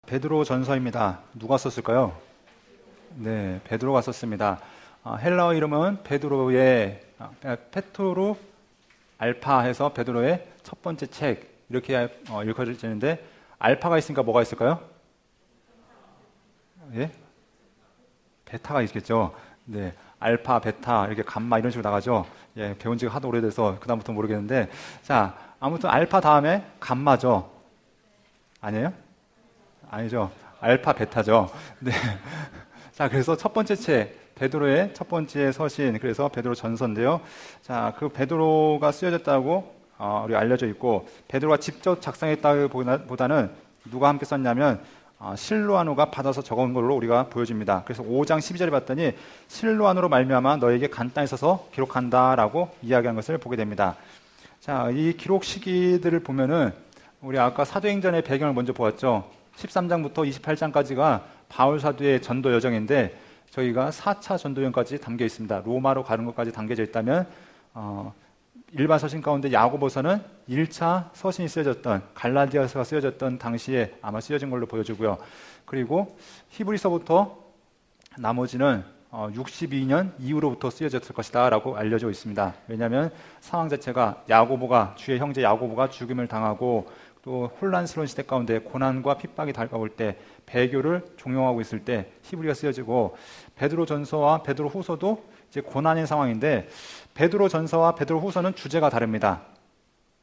베드로 전서입니다. 누가 썼을까요? 네, 베드로가 썼습니다. 헬라어 이름은 베드로의 페토루 알파 해서 베드로의 첫 번째 책 이렇게 읽어지는데 알파가 있으니까 뭐가 있을까요? 예? 베타가 있겠죠. 네, 알파, 베타 이렇게 감마 이런 식으로 나가죠. 예, 배운 지가 하도 오래돼서 그다음부터 모르겠는데 자 아무튼 알파 다음에 감마죠. 아니에요? 아니죠. 알파, 베타죠. 네. 자, 그래서 첫 번째 책, 베드로의 첫 번째 서신, 그래서 베드로 전서인데요. 자, 그 베드로가 쓰여졌다고 우리 알려져 있고, 베드로가 직접 작성했다기보다는 누가 함께 썼냐면 실로아노가 받아서 적은 걸로 우리가 보여집니다. 그래서 5장 12절에 봤더니 실로아노로 말미암아 너에게 간단히 써서 기록한다라고 이야기한 것을 보게 됩니다. 자, 이 기록 시기들을 보면은 우리 아까 사도행전의 배경을 먼저 보았죠. 13장부터 28장까지가 바울 사도의 전도 여정인데 저희가 4차 전도 여정까지 담겨 있습니다. 로마로 가는 것까지 담겨져 있다면 일반 서신 가운데 야고보서는 1차 서신이 쓰여졌던 갈라디아서가 쓰여졌던 당시에 아마 쓰여진 걸로 보여지고요. 그리고 히브리서부터 나머지는 62년 이후로부터 쓰여졌을 것이다 라고 알려져 있습니다. 왜냐하면 상황 자체가 주의 형제 야고보가 죽임을 당하고 또 혼란스러운 시대 가운데 고난과 핍박이 다가올 때 배교를 종용하고 있을 때 히브리가 쓰여지고 베드로 전서와 베드로 후서도 이제 고난의 상황인데 베드로 전서와 베드로 후서는 주제가 다릅니다.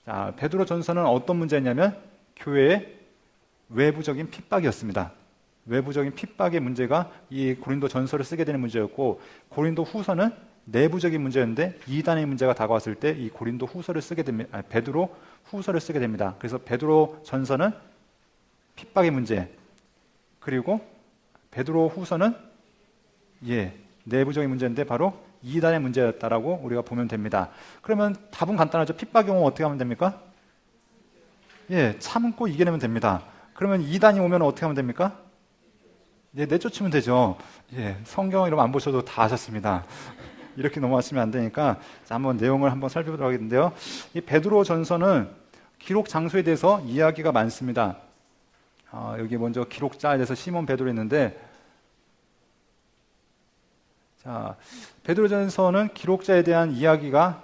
자, 베드로 전서는 어떤 문제였냐면 교회의 외부적인 핍박이었습니다. 외부적인 핍박의 문제가 이 고린도 전서를 쓰게 되는 문제였고 고린도 후서는 내부적인 문제였는데 이단의 문제가 다가왔을 때 이 고린도 후서를 쓰게 됩니다. 베드로 후서를 쓰게 됩니다. 그래서 베드로 전서는 핍박의 문제, 그리고 베드로 후서는 내부적인 문제인데 바로 이단의 문제였다라고 우리가 보면 됩니다. 그러면 답은 간단하죠. 핍박이 오면 어떻게 하면 됩니까? 참고 이겨내면 됩니다. 그러면 이단이 오면 어떻게 하면 됩니까? 내쫓으면 되죠. 성경 이름 안 보셔도 다 아셨습니다. 이렇게 넘어가시면 안 되니까 자, 한번 내용을 한번 살펴보도록 하겠는데요. 이 베드로 전서는 기록 장소에 대해서 이야기가 많습니다. 여기 먼저 기록자에 대해서 시몬 베드로 있는데 자, 베드로 전서는 기록자에 대한 이야기는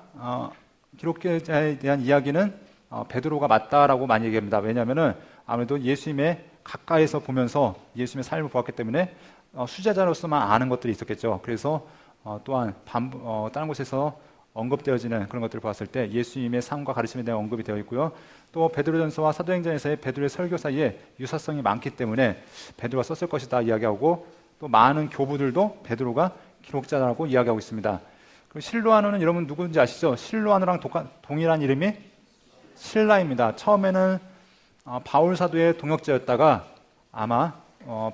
베드로가 맞다라고 많이 얘기합니다. 왜냐하면은 아무래도 예수님의 가까이서 보면서 예수님의 삶을 보았기 때문에 수제자로서만 아는 것들이 있었겠죠. 그래서 또한 다른 곳에서 언급되어지는 그런 것들을 봤을 때 예수님의 삶과 가르침에 대한 언급이 되어 있고요. 또 베드로전서와 사도행전에서의 베드로의 설교 사이에 유사성이 많기 때문에 베드로가 썼을 것이다 이야기하고 또 많은 교부들도 베드로가 기록자라고 이야기하고 있습니다. 그리고 실로아노는 여러분 누구인지 아시죠? 실로아노랑 동일한 이름이 실라입니다. 처음에는 바울 사도의 동역자였다가 아마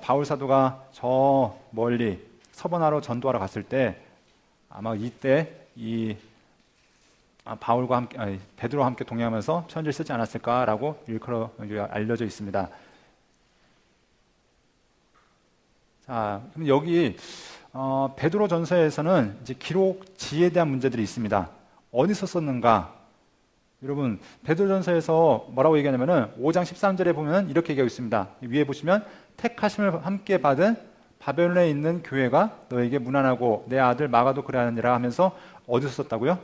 바울 사도가 저 멀리 서번하러 전도하러 갔을 때 아마 이때 이 바울과 함께 베드로와 함께 동행하면서 편지를 쓰지 않았을까라고 일컬어 알려져 있습니다. 자, 그럼 여기 베드로 전서에서는 이제 기록지에 대한 문제들이 있습니다. 어디서 썼는가? 여러분 베드로 전서에서 뭐라고 얘기하냐면은 5장 13절에 보면 이렇게 얘기하고 있습니다. 위에 보시면 택하심을 함께 받은 바벨론에 있는 교회가 너에게 문안하고 내 아들 마가도 그러하니라 하면서 어디서 썼다고요?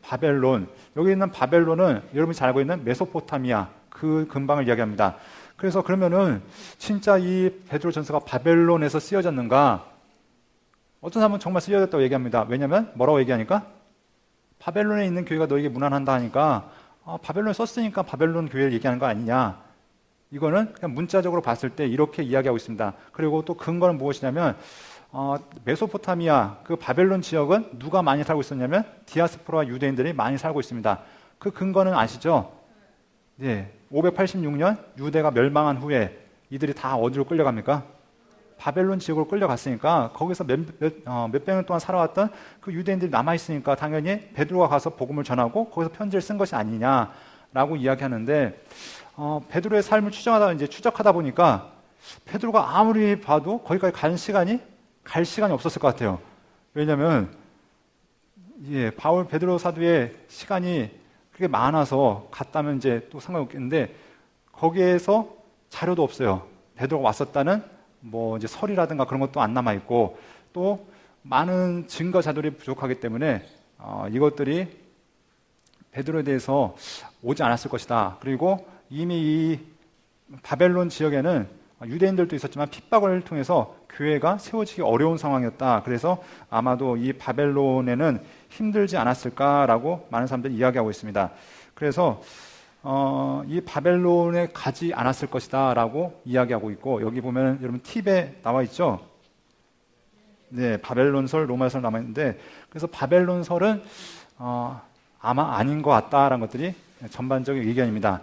바벨론. 여기 있는 바벨론은 여러분이 잘 알고 있는 메소포타미아 그 근방을 이야기합니다. 그래서 그러면은 진짜 이 베드로 전서가 바벨론에서 쓰여졌는가? 어떤 사람은 정말 쓰여졌다고 얘기합니다. 왜냐하면 뭐라고 얘기하니까? 바벨론에 있는 교회가 너에게 문안한다 하니까 바벨론에 썼으니까 바벨론 교회를 얘기하는 거 아니냐? 이거는 그냥 문자적으로 봤을 때 이렇게 이야기하고 있습니다. 그리고 또 근거는 무엇이냐면 메소포타미아 그 바벨론 지역은 누가 많이 살고 있었냐면 디아스포라 유대인들이 많이 살고 있습니다. 그 근거는 아시죠? 586년 유대가 멸망한 후에 이들이 다 어디로 끌려갑니까? 바벨론 지역으로 끌려갔으니까 거기서 몇백 년 동안 살아왔던 그 유대인들이 남아있으니까 당연히 베드로가 가서 복음을 전하고 거기서 편지를 쓴 것이 아니냐라고 이야기하는데 베드로의 삶을 추적하다 보니까 베드로가 아무리 봐도 거기까지 갈 시간이 없었을 것 같아요. 왜냐하면 베드로 사도의 시간이 그렇게 많아서 갔다면 이제 또 상관없겠는데 거기에서 자료도 없어요. 베드로가 왔었다는 뭐 이제 설이라든가 그런 것도 안 남아 있고, 또 많은 증거 자료들이 부족하기 때문에 이것들이 베드로에 대해서 오지 않았을 것이다. 그리고 이미 이 바벨론 지역에는 유대인들도 있었지만 핍박을 통해서 교회가 세워지기 어려운 상황이었다. 그래서 아마도 이 바벨론에는 힘들지 않았을까라고 많은 사람들이 이야기하고 있습니다. 그래서 이 바벨론에 가지 않았을 것이다 라고 이야기하고 있고, 여기 보면 여러분 팁에 나와 있죠. 네, 바벨론설, 로마설 남아 있는데, 그래서 바벨론설은 아마 아닌 것 같다라는 것들이 전반적인 의견입니다.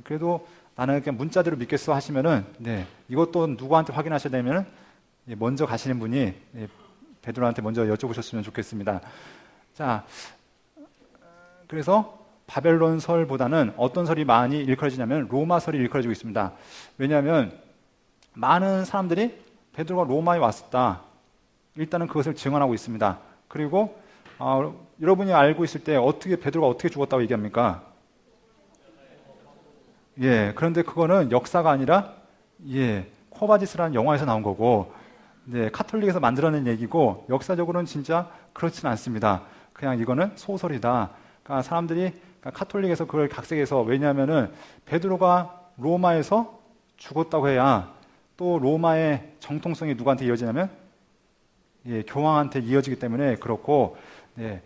그래도 나는 그냥 문자대로 믿겠어 하시면은, 네, 이것도 누구한테 확인하셔야 되면은 먼저 가시는 분이 베드로한테 먼저 여쭤보셨으면 좋겠습니다. 자, 그래서 바벨론설보다는 어떤 설이 많이 일컬어지냐면 로마설이 일컬어지고 있습니다. 왜냐하면 많은 사람들이 베드로가 로마에 왔었다, 일단은 그것을 증언하고 있습니다. 그리고 여러분이 알고 있을 때 베드로가 어떻게 죽었다고 얘기합니까? 예, 그런데 그거는 역사가 아니라 코바지스라는 영화에서 나온 거고, 네, 카톨릭에서 만들어낸 얘기고, 역사적으로는 진짜 그렇지는 않습니다. 그냥 이거는 소설이다. 그러니까 사람들이 카톨릭에서 그걸 각색해서, 왜냐하면은 베드로가 로마에서 죽었다고 해야 또 로마의 정통성이 누구한테 이어지냐면 교황한테 이어지기 때문에 그렇고, 네,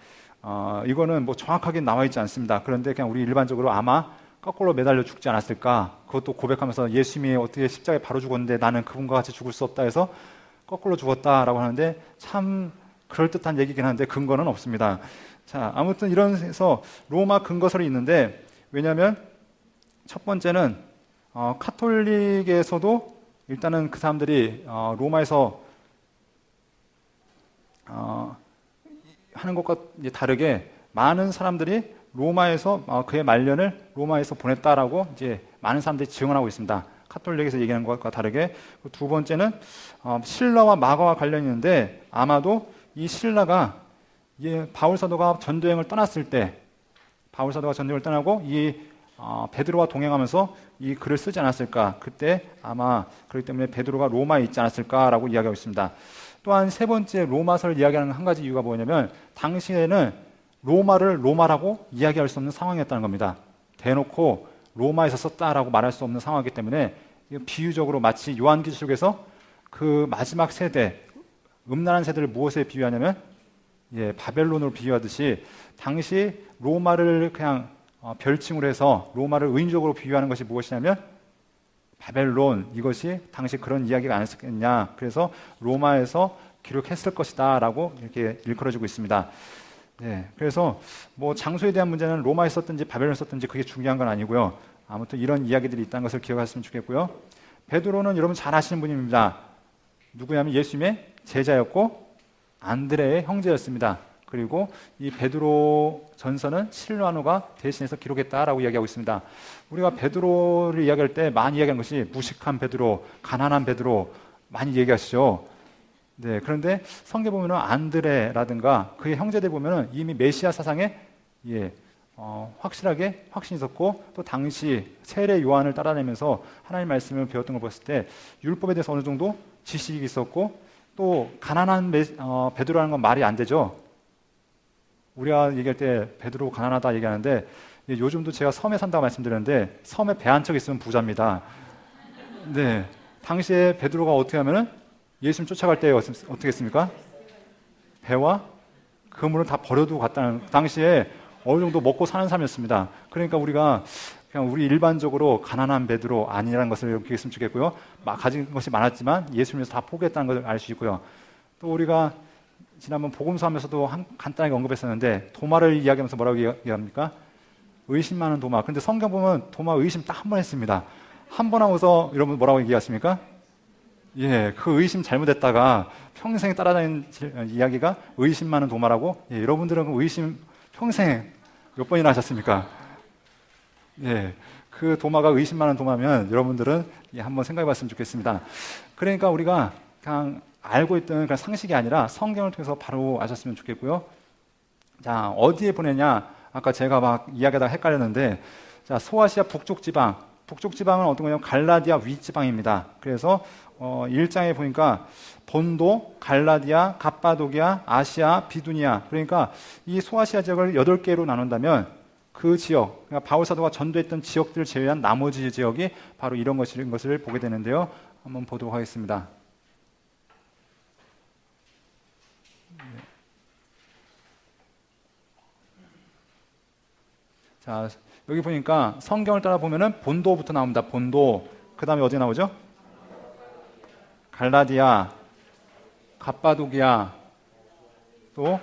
이거는 뭐 정확하게 나와 있지 않습니다. 그런데 그냥 우리 일반적으로 아마 거꾸로 매달려 죽지 않았을까, 그것도 고백하면서 예수님이 어떻게 십자가에 바로 죽었는데 나는 그분과 같이 죽을 수 없다 해서 거꾸로 죽었다라고 하는데, 참 그럴듯한 얘기긴 한데 근거는 없습니다. 자, 아무튼 이런 해서 로마 근거설이 있는데, 왜냐하면 첫 번째는 카톨릭에서도 일단은 그 사람들이 로마에서 하는 것과 다르게 많은 사람들이 로마에서 그의 말년을 로마에서 보냈다라고 이제 많은 사람들이 증언하고 있습니다. 카톨릭에서 얘기하는 것과 다르게. 두 번째는 신라와 마가와 관련이 있는데, 아마도 이 신라가 바울 사도가 전도여행을 떠났을 때, 바울 사도가 전도여행을 떠나고 이 베드로와 동행하면서 이 글을 쓰지 않았을까, 그때 아마 그렇기 때문에 베드로가 로마에 있지 않았을까라고 이야기하고 있습니다. 또한 세 번째 로마서를 이야기하는 한 가지 이유가 뭐냐면, 당시에는 로마를 로마라고 이야기할 수 없는 상황이었다는 겁니다. 대놓고 로마에서 썼다라고 말할 수 없는 상황이기 때문에 비유적으로 마치 요한계시록에서 그 마지막 세대, 음란한 세대를 무엇에 비유하냐면 바벨론으로 비유하듯이, 당시 로마를 그냥 별칭으로 해서 로마를 의인적으로 비유하는 것이 무엇이냐면 바벨론, 이것이 당시 그런 이야기가 아니었겠냐, 그래서 로마에서 기록했을 것이다 라고 이렇게 일컬어지고 있습니다. 네, 그래서 뭐 장소에 대한 문제는 로마에 썼든지 바벨론에 썼든지 그게 중요한 건 아니고요. 아무튼 이런 이야기들이 있다는 것을 기억하셨으면 좋겠고요. 베드로는 여러분 잘 아시는 분입니다. 누구냐면 예수님의 제자였고 안드레의 형제였습니다. 그리고 이 베드로 전서는 실로아노가 대신해서 기록했다라고 이야기하고 있습니다. 우리가 베드로를 이야기할 때 많이 이야기하는 것이 무식한 베드로, 가난한 베드로 많이 얘기하시죠. 네, 그런데 성경 보면은 안드레라든가 그의 형제들 보면은 이미 메시아 사상에 확실하게 확신이 있었고, 또 당시 세례 요한을 따라내면서 하나님 말씀을 배웠던 걸 봤을 때 율법에 대해서 어느 정도 지식이 있었고, 또 가난한 베드로라는 건 말이 안 되죠. 우리가 얘기할 때 베드로 가난하다 얘기하는데, 요즘도 제가 섬에 산다고 말씀드렸는데 섬에 배 한 척 있으면 부자입니다. 네, 당시에 베드로가 어떻게 하면은 예수님 쫓아갈 때 어떻게 했습니까? 배와 그물을 다 버려두고 갔다는, 당시에 어느 정도 먹고 사는 사람이었습니다. 그러니까 우리가 그냥 우리 일반적으로 가난한 베드로 아니라는 것을 기억했으면 좋겠고요. 가진 것이 많았지만 예수님에서 다 포기했다는 것을 알 수 있고요. 또 우리가 지난번 복음서 하면서도 간단하게 언급했었는데, 도마를 이야기하면서 뭐라고 이야기합니까? 의심 많은 도마. 근데 성경 보면 도마 의심 딱 한 번 했습니다. 한 번 하고서 여러분 뭐라고 얘기하십니까? 그 의심 잘못했다가 평생 따라다니는 이야기가 의심 많은 도마라고. 여러분들은 의심 평생 몇 번이나 하셨습니까? 그 도마가 의심 많은 도마면 여러분들은 한번 생각해 봤으면 좋겠습니다. 그러니까 우리가 그냥 알고 있던 그냥 상식이 아니라 성경을 통해서 바로 아셨으면 좋겠고요. 자, 어디에 보내냐? 아까 제가 막 이야기하다가 헷갈렸는데, 자, 소아시아 북쪽 지방, 북쪽 지방은 어떤 거냐면 갈라디아 윗지방입니다. 그래서 1장에 보니까 본도, 갈라디아, 갑바도기아, 아시아, 비두니아, 그러니까 이 소아시아 지역을 8개로 나눈다면 그 지역, 그러니까 바울 사도가 전도했던 지역들을 제외한 나머지 지역이 바로 이런 것을 보게 되는데요. 한번 보도록 하겠습니다. 자, 여기 보니까 성경을 따라 보면은 본도부터 나옵니다. 본도. 그 다음에 어디 나오죠? 갈라디아, 갑바도기아, 또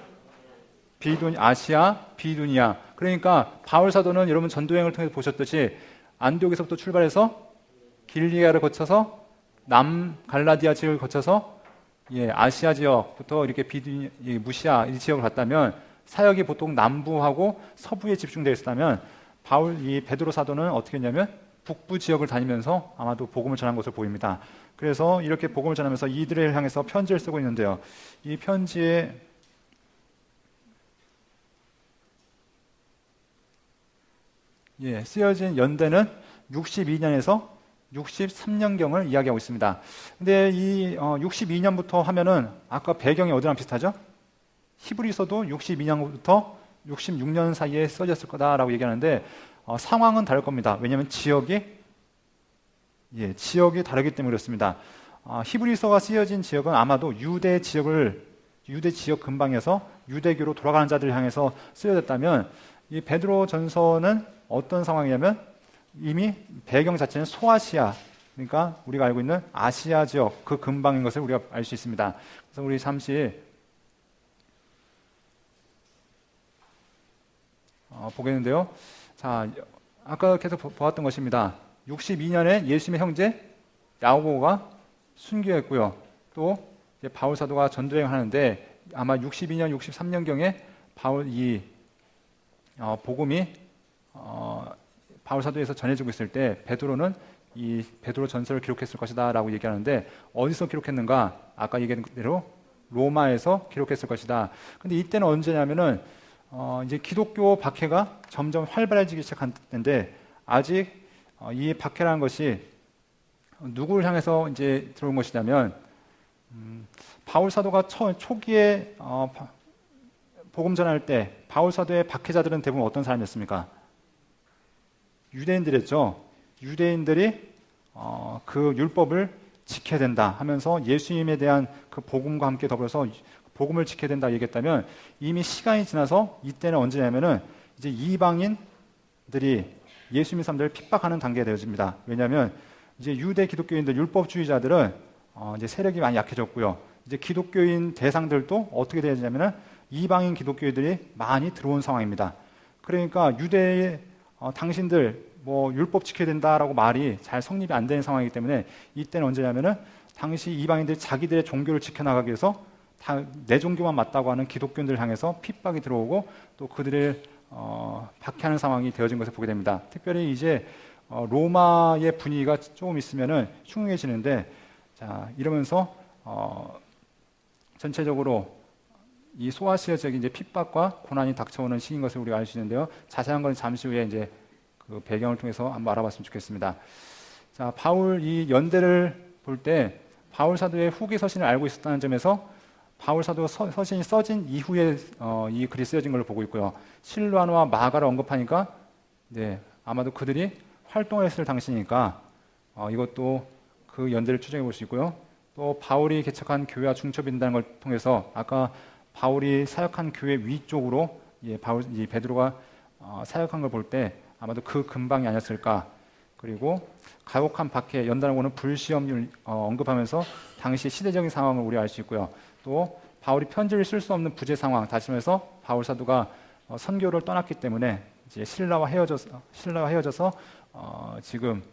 아시아, 비두니아. 그러니까 바울 사도는 여러분 전도여행을 통해서 보셨듯이 안디옥에서부터 출발해서 길리아를 거쳐서 갈라디아 지역을 거쳐서 아시아 지역부터 이렇게 무시아 이 지역을 갔다면 사역이 보통 남부하고 서부에 집중되어 있었다면 이 베드로 사도는 어떻게 했냐면 북부 지역을 다니면서 아마도 복음을 전한 것으로 보입니다. 그래서 이렇게 복음을 전하면서 이들을 향해서 편지를 쓰고 있는데요. 이 편지에 쓰여진 연대는 62년에서 63년경을 이야기하고 있습니다. 근데 이 62년부터 하면은 아까 배경이 어디랑 비슷하죠? 히브리서도 62년부터 66년 사이에 써졌을 거다라고 얘기하는데 상황은 다를 겁니다. 왜냐하면 지역이 다르기 때문에 그렇습니다. 히브리서가 쓰여진 지역은 아마도 유대 지역 근방에서 유대교로 돌아가는 자들을 향해서 쓰여졌다면 이 베드로 전서는 어떤 상황이냐면 이미 배경 자체는 소아시아, 그러니까 우리가 알고 있는 아시아 지역 그 근방인 것을 우리가 알 수 있습니다. 그래서 우리 잠시 보겠는데요. 자, 아까 계속 보았던 것입니다. 62년에 예수님의 형제 야고보가 순교했고요. 또 바울 사도가 전도여행을 하는데 아마 62년, 63년경에 복음이 바울 사도에서 전해지고 있을 때 베드로는 이 베드로 전서를 기록했을 것이다라고 얘기하는데 어디서 기록했는가? 아까 얘기한 대로 로마에서 기록했을 것이다. 근데 이때는 언제냐면은 이제 기독교 박해가 점점 활발해지기 시작한 때인데 아직 이 박해라는 것이 누구를 향해서 이제 들어온 것이냐면 바울 사도가 초기에 복음 전할 때 바울 사도의 박해자들은 대부분 어떤 사람이었습니까? 유대인들이었죠. 유대인들이 그 율법을 지켜야 된다 하면서 예수님에 대한 그 복음과 함께 더불어서 복음을 지켜야 된다 얘기했다면 이미 시간이 지나서 이때는 언제냐면은 이제 이방인들이 예수 믿는 사람들을 핍박하는 단계가 되어집니다. 왜냐하면 이제 유대 기독교인들 율법주의자들은 이제 세력이 많이 약해졌고요. 이제 기독교인 대상들도 어떻게 되어지냐면은 이방인 기독교인들이 많이 들어온 상황입니다. 그러니까 유대의 당신들 율법 지켜야 된다라고 말이 잘 성립이 안 되는 상황이기 때문에 이때는 언제냐면은 당시 이방인들이 자기들의 종교를 지켜나가기 위해서 내 종교만 맞다고 하는 기독교인들을 향해서 핍박이 들어오고 또 그들을 박해하는 상황이 되어진 것을 보게 됩니다. 특별히 이제 로마의 분위기가 조금 있으면은 흉흉해지는데 자 이러면서 전체적으로 이 소아시아 지역에 이제 핍박과 고난이 닥쳐오는 시기인 것을 우리가 알 수 있는데요. 자세한 건 잠시 후에 이제 그 배경을 통해서 한번 알아봤으면 좋겠습니다. 자, 바울 이 연대를 볼 때 바울 사도의 후기 서신을 알고 있었다는 점에서 바울 사도 서신이 써진 이후에 이 글이 쓰여진 걸로 보고 있고요. 실루아노와 마가를 언급하니까 아마도 그들이 활동했을 당시니까 이것도 그 연대를 추정해 볼 수 있고요. 또 바울이 개척한 교회와 중첩인다는 걸 통해서 아까 바울이 사역한 교회 위쪽으로 베드로가 사역한 걸 볼 때 아마도 그 근방이 아니었을까. 그리고 가혹한 박해, 연단하고는 불시험을 언급하면서 당시 시대적인 상황을 우리가 알 수 있고요. 또 바울이 편지를 쓸 수 없는 부재 상황, 다시 말해서 바울 사도가 선교를 떠났기 때문에 이제 신라와 헤어져서 지금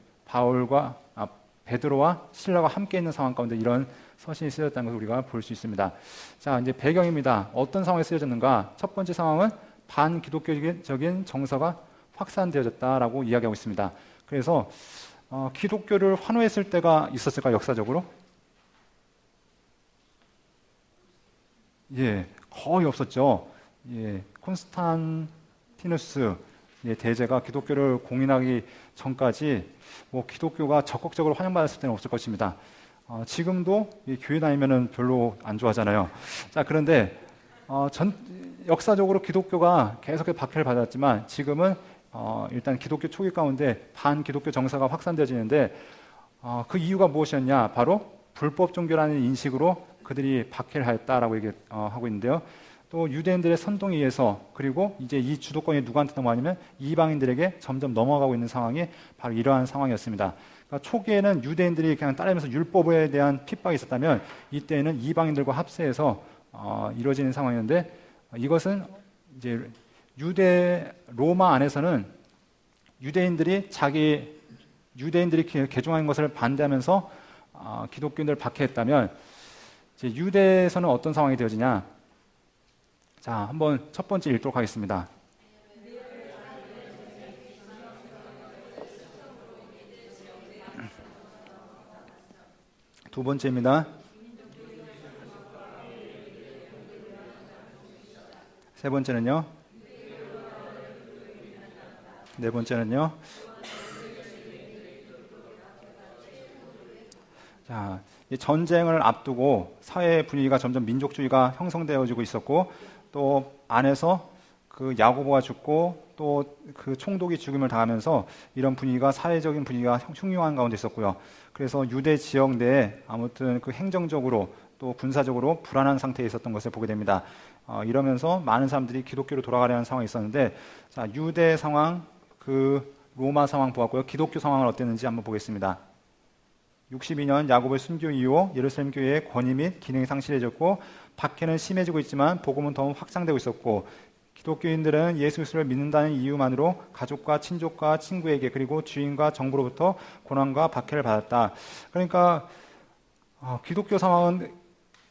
베드로와 신라가 함께 있는 상황 가운데 이런 서신이 쓰여졌다는 것을 우리가 볼 수 있습니다. 자, 이제 배경입니다. 어떤 상황에 쓰여졌는가? 첫 번째 상황은 반기독교적인 정서가 확산되어졌다라고 이야기하고 있습니다. 그래서 기독교를 환호했을 때가 있었을까 역사적으로? 거의 없었죠. 콘스탄티누스 대제가 기독교를 공인하기 전까지 뭐 기독교가 적극적으로 환영받았을 때는 없을 것입니다. 지금도 이 교회 다니면은 별로 안 좋아하잖아요. 자, 그런데 역사적으로 기독교가 계속해서 박해를 받았지만 지금은 일단 기독교 초기 가운데 반기독교 정서가 확산되어지는데 그 이유가 무엇이었냐? 바로 불법 종교라는 인식으로 그들이 박해를 하였다라고 하고 있는데요. 또 유대인들의 선동에 의해서 그리고 이제 이 주도권이 누구한테 넘어가냐면 이방인들에게 점점 넘어가고 있는 상황이 바로 이러한 상황이었습니다. 그러니까 초기에는 유대인들이 그냥 따르면서 율법에 대한 핍박이 있었다면 이때는 이방인들과 합세해서 이루어지는 상황이었는데 이것은 이제 로마 안에서는 유대인들이 개종한 것을 반대하면서 기독교인들을 박해했다면 이제 유대에서는 어떤 상황이 되어지냐? 자, 한번 첫 번째 읽도록 하겠습니다. 두 번째입니다. 세 번째는요? 네 번째는요? 자, 이 전쟁을 앞두고 사회 분위기가 점점 민족주의가 형성되어지고 있었고 또 안에서 그 야고보가 죽고 또 그 총독이 죽임을 당하면서 이런 분위기가 사회적인 분위기가 흉흉한 가운데 있었고요. 그래서 유대 지역 내에 아무튼 그 행정적으로 또 군사적으로 불안한 상태에 있었던 것을 보게 됩니다. 이러면서 많은 사람들이 기독교로 돌아가려는 상황이 있었는데 자, 유대 상황, 그 로마 상황 보았고요. 기독교 상황은 어땠는지 한번 보겠습니다. 62년 야고보의 순교 이후 예루살렘 교회의 권위 및 기능이 상실해졌고 박해는 심해지고 있지만 복음은 더 확장되고 있었고 기독교인들은 예수 그리스도를 믿는다는 이유만으로 가족과 친족과 친구에게 그리고 주인과 정부로부터 고난과 박해를 받았다. 그러니까 기독교 상황은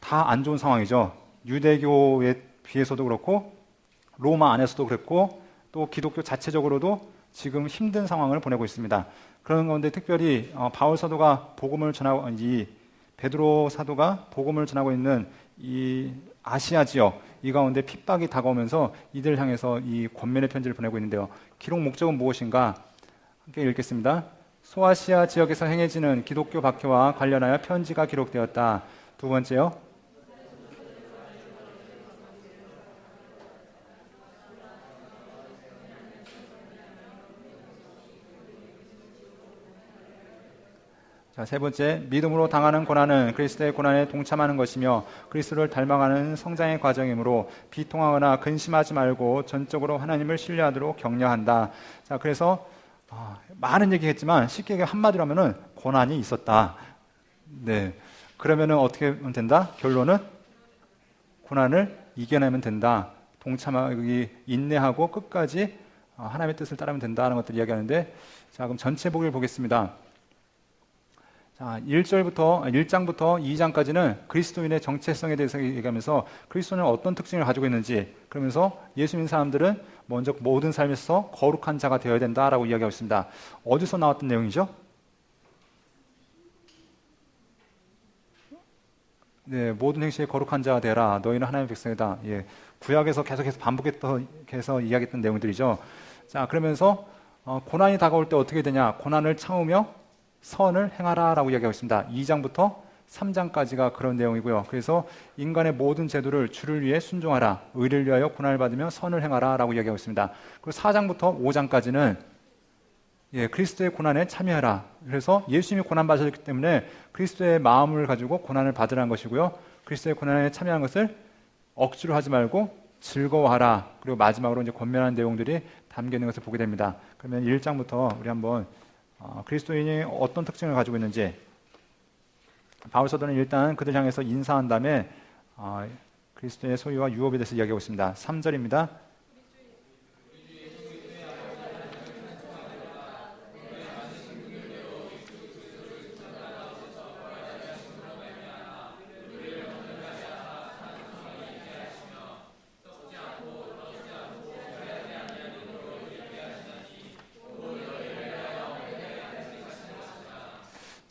다 안 좋은 상황이죠. 유대교에 비해서도 그렇고 로마 안에서도 그랬고 또 기독교 자체적으로도 지금 힘든 상황을 보내고 있습니다. 그런 가운데 특별히 바울 사도가 복음을 전하고 이 베드로 사도가 복음을 전하고 있는 이 아시아 지역 이 가운데 핍박이 다가오면서 이들 향해서 이 권면의 편지를 보내고 있는데요. 기록 목적은 무엇인가? 함께 읽겠습니다. 소아시아 지역에서 행해지는 기독교 박해와 관련하여 편지가 기록되었다. 두 번째요. 자, 세 번째, 믿음으로 당하는 고난은 그리스도의 고난에 동참하는 것이며 그리스도를 닮아가는 성장의 과정이므로 비통하거나 근심하지 말고 전적으로 하나님을 신뢰하도록 격려한다. 자, 그래서 많은 얘기했지만 쉽게 한마디로 하면은 고난이 있었다. 네, 그러면은 어떻게 하면 된다? 결론은 고난을 이겨내면 된다. 동참하기 인내하고 끝까지 하나님의 뜻을 따르면 된다는 것들 이야기하는데 자, 그럼 전체 보기를 보겠습니다. 자, 1장부터 2장까지는 그리스도인의 정체성에 대해서 얘기하면서 그리스도는 어떤 특징을 가지고 있는지 그러면서 예수 믿는 사람들은 먼저 모든 삶에서 거룩한 자가 되어야 된다라고 이야기하고 있습니다. 어디서 나왔던 내용이죠? 네, 모든 행실에 거룩한 자가 되라. 너희는 하나님의 백성이다. 예, 구약에서 계속해서 반복해서 이야기했던 내용들이죠. 자, 그러면서 고난이 다가올 때 어떻게 되냐? 고난을 참으며 선을 행하라라고 이야기하고 있습니다. 2장부터 3장까지가 그런 내용이고요. 그래서 인간의 모든 제도를 주를 위해 순종하라, 의를 위하여 고난을 받으며 선을 행하라라고 이야기하고 있습니다. 그리고 4장부터 5장까지는 그리스도의 고난에 참여하라. 그래서 예수님이 고난 받으셨기 때문에 그리스도의 마음을 가지고 고난을 받으라는 것이고요. 그리스도의 고난에 참여하는 것을 억지로 하지 말고 즐거워하라. 그리고 마지막으로 이제 권면하는 내용들이 담겨 있는 것을 보게 됩니다. 그러면 1장부터 우리 한번 그리스도인이 어떤 특징을 가지고 있는지 바울 사도는 일단 그들 향해서 인사한 다음에 그리스도의 소유와 유업에 대해서 이야기하고 있습니다. 3절입니다.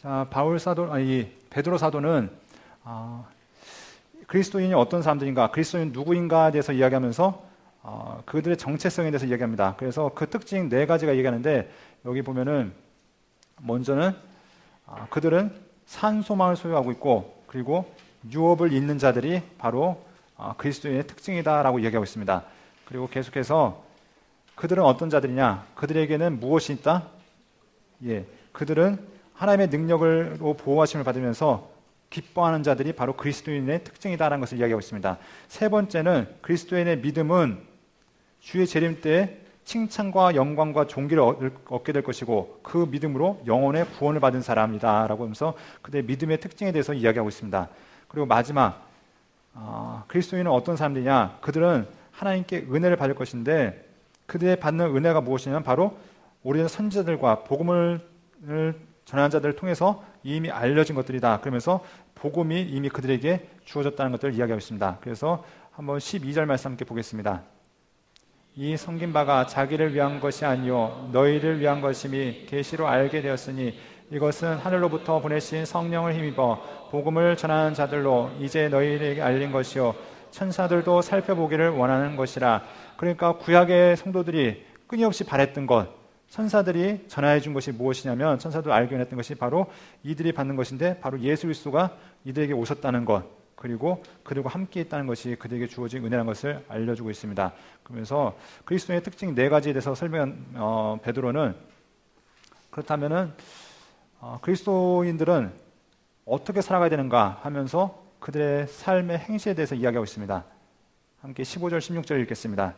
자, 베드로 사도는 그리스도인이 어떤 사람들인가, 그리스도인 누구인가에 대해서 이야기하면서 그들의 정체성에 대해서 이야기합니다. 그래서 그 특징 네 가지가 얘기하는데 여기 보면은 먼저는 그들은 산 소망을 소유하고 있고 그리고 유업을 잇는 자들이 바로 그리스도인의 특징이다라고 이야기하고 있습니다. 그리고 계속해서 그들은 어떤 자들이냐? 그들에게는 무엇이 있다? 그들은 하나님의 능력으로 보호하심을 받으면서 기뻐하는 자들이 바로 그리스도인의 특징이다라는 것을 이야기하고 있습니다. 세 번째는 그리스도인의 믿음은 주의 재림 때에 칭찬과 영광과 존귀를 얻게 될 것이고 그 믿음으로 영혼의 구원을 받은 사람이다 라고 하면서 그들의 믿음의 특징에 대해서 이야기하고 있습니다. 그리고 마지막 그리스도인은 어떤 사람들이냐? 그들은 하나님께 은혜를 받을 것인데 그들의 받는 은혜가 무엇이냐면 바로 오래된 선지자들과 복음을 전하는 자들을 통해서 이미 알려진 것들이다. 그러면서 복음이 이미 그들에게 주어졌다는 것들을 이야기하고 있습니다. 그래서 한번 12절 말씀 함께 보겠습니다. 이 섬긴 바가 자기를 위한 것이 아니요 너희를 위한 것임이 계시로 알게 되었으니 이것은 하늘로부터 보내신 성령을 힘입어 복음을 전하는 자들로 이제 너희에게 알린 것이요 천사들도 살펴보기를 원하는 것이라. 그러니까 구약의 성도들이 끊임없이 바랬던 것, 천사들이 전하여 준 것이 무엇이냐면 천사도 알게 원했던 것이 바로 이들이 받는 것인데 바로 예수 그리스도가 이들에게 오셨다는 것, 그리고 그들과 함께 있다는 것이 그들에게 주어진 은혜라는 것을 알려주고 있습니다. 그러면서 그리스도의 특징 네 가지에 대해서 설명한 베드로는 그렇다면은 그리스도인들은 어떻게 살아가야 되는가 하면서 그들의 삶의 행실에 대해서 이야기하고 있습니다. 함께 15절 16절 읽겠습니다.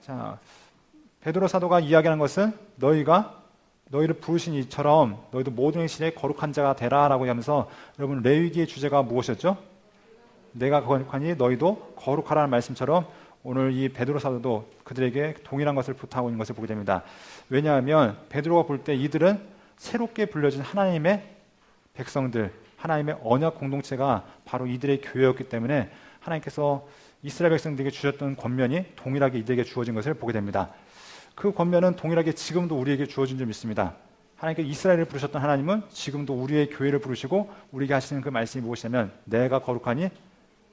자, 베드로 사도가 이야기하는 것은 너희를 부르신 이처럼 너희도 모든 행실에 거룩한 자가 되라라고 하면서 여러분 레위기의 주제가 무엇이었죠? 내가 거룩하니 너희도 거룩하라는 말씀처럼 오늘 이 베드로 사도도 그들에게 동일한 것을 부탁하고 있는 것을 보게 됩니다. 왜냐하면 베드로가 볼 때 이들은 새롭게 불려진 하나님의 백성들, 하나님의 언약 공동체가 바로 이들의 교회였기 때문에 하나님께서 이스라엘 백성들에게 주셨던 권면이 동일하게 이들에게 주어진 것을 보게 됩니다. 그 권면은 동일하게 지금도 우리에게 주어진 줄 믿습니다. 하나님께서 이스라엘을 부르셨던 하나님은 지금도 우리의 교회를 부르시고 우리에게 하시는 그 말씀이 무엇이냐면 내가 거룩하니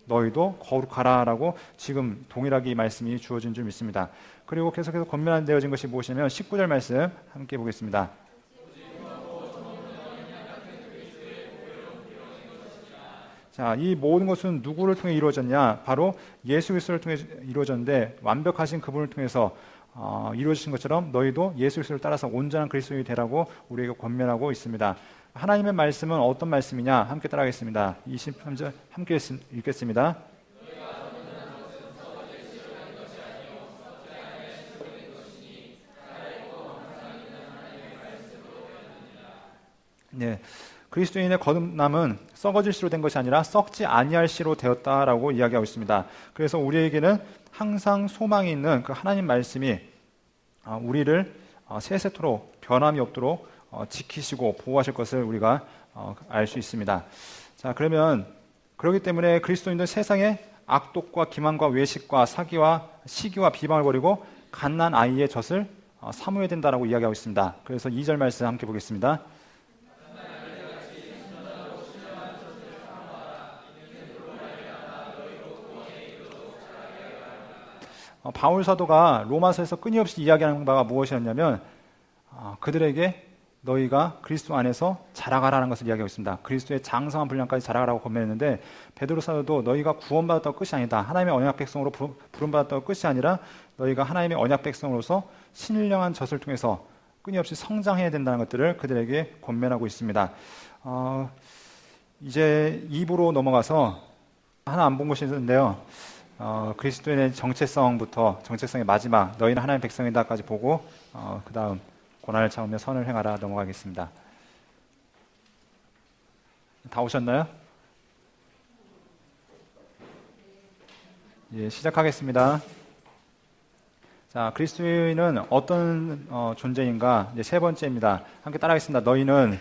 너희도 거룩하라라고 지금 동일하게 이 말씀이 주어진 줄 믿습니다. 그리고 계속해서 권면되어진 것이 무엇이냐면 19절 말씀 함께 보겠습니다. 자, 이 모든 것은 누구를 통해 이루어졌냐? 바로 예수 그리스도를 통해 이루어졌는데 완벽하신 그분을 통해서 이루어지신 것처럼 너희도 예수 그리스도를 따라서 온전한 그리스도인이 되라고 우리에게 권면하고 있습니다. 하나님의 말씀은 어떤 말씀이냐? 함께 따라하겠습니다. 23절 함께 읽겠습니다. 네, 그리스도인의 거듭남은 썩어질 씨로 된 것이 아니라 썩지 아니할 씨로 되었다라고 이야기하고 있습니다. 그래서 우리에게는 항상 소망이 있는 그 하나님 말씀이 우리를 세세토록 변함이 없도록 지키시고 보호하실 것을 우리가 알 수 있습니다. 자, 그러면 그렇기 때문에 그리스도인들 세상의 악독과 기만과 외식과 사기와 시기와 비방을 버리고 갓난 아이의 젖을 사모해야 된다라고 이야기하고 있습니다. 그래서 2절 말씀 함께 보겠습니다. 바울 사도가 로마서에서 끊임없이 이야기하는 바가 무엇이었냐면 그들에게 너희가 그리스도 안에서 자라가라는 것을 이야기하고 있습니다. 그리스도의 장성한 분량까지 자라가라고 권면했는데 베드로 사도도 너희가 구원받았다고 끝이 아니다. 하나님의 언약 백성으로 부름받았다고 끝이 아니라 너희가 하나님의 언약 백성으로서 신령한 젖을 통해서 끊임없이 성장해야 된다는 것들을 그들에게 권면하고 있습니다. 이제 2부로 넘어가서 하나 안 본 것이 있는데요. 그리스도인의 정체성의 마지막 너희는 하나님의 백성이다까지 보고 그 다음 고난을 참으며 선을 행하라 넘어가겠습니다. 다 오셨나요? 예, 시작하겠습니다. 자, 그리스도인은 어떤 존재인가? 이제 세 번째입니다. 함께 따라하겠습니다. 너희는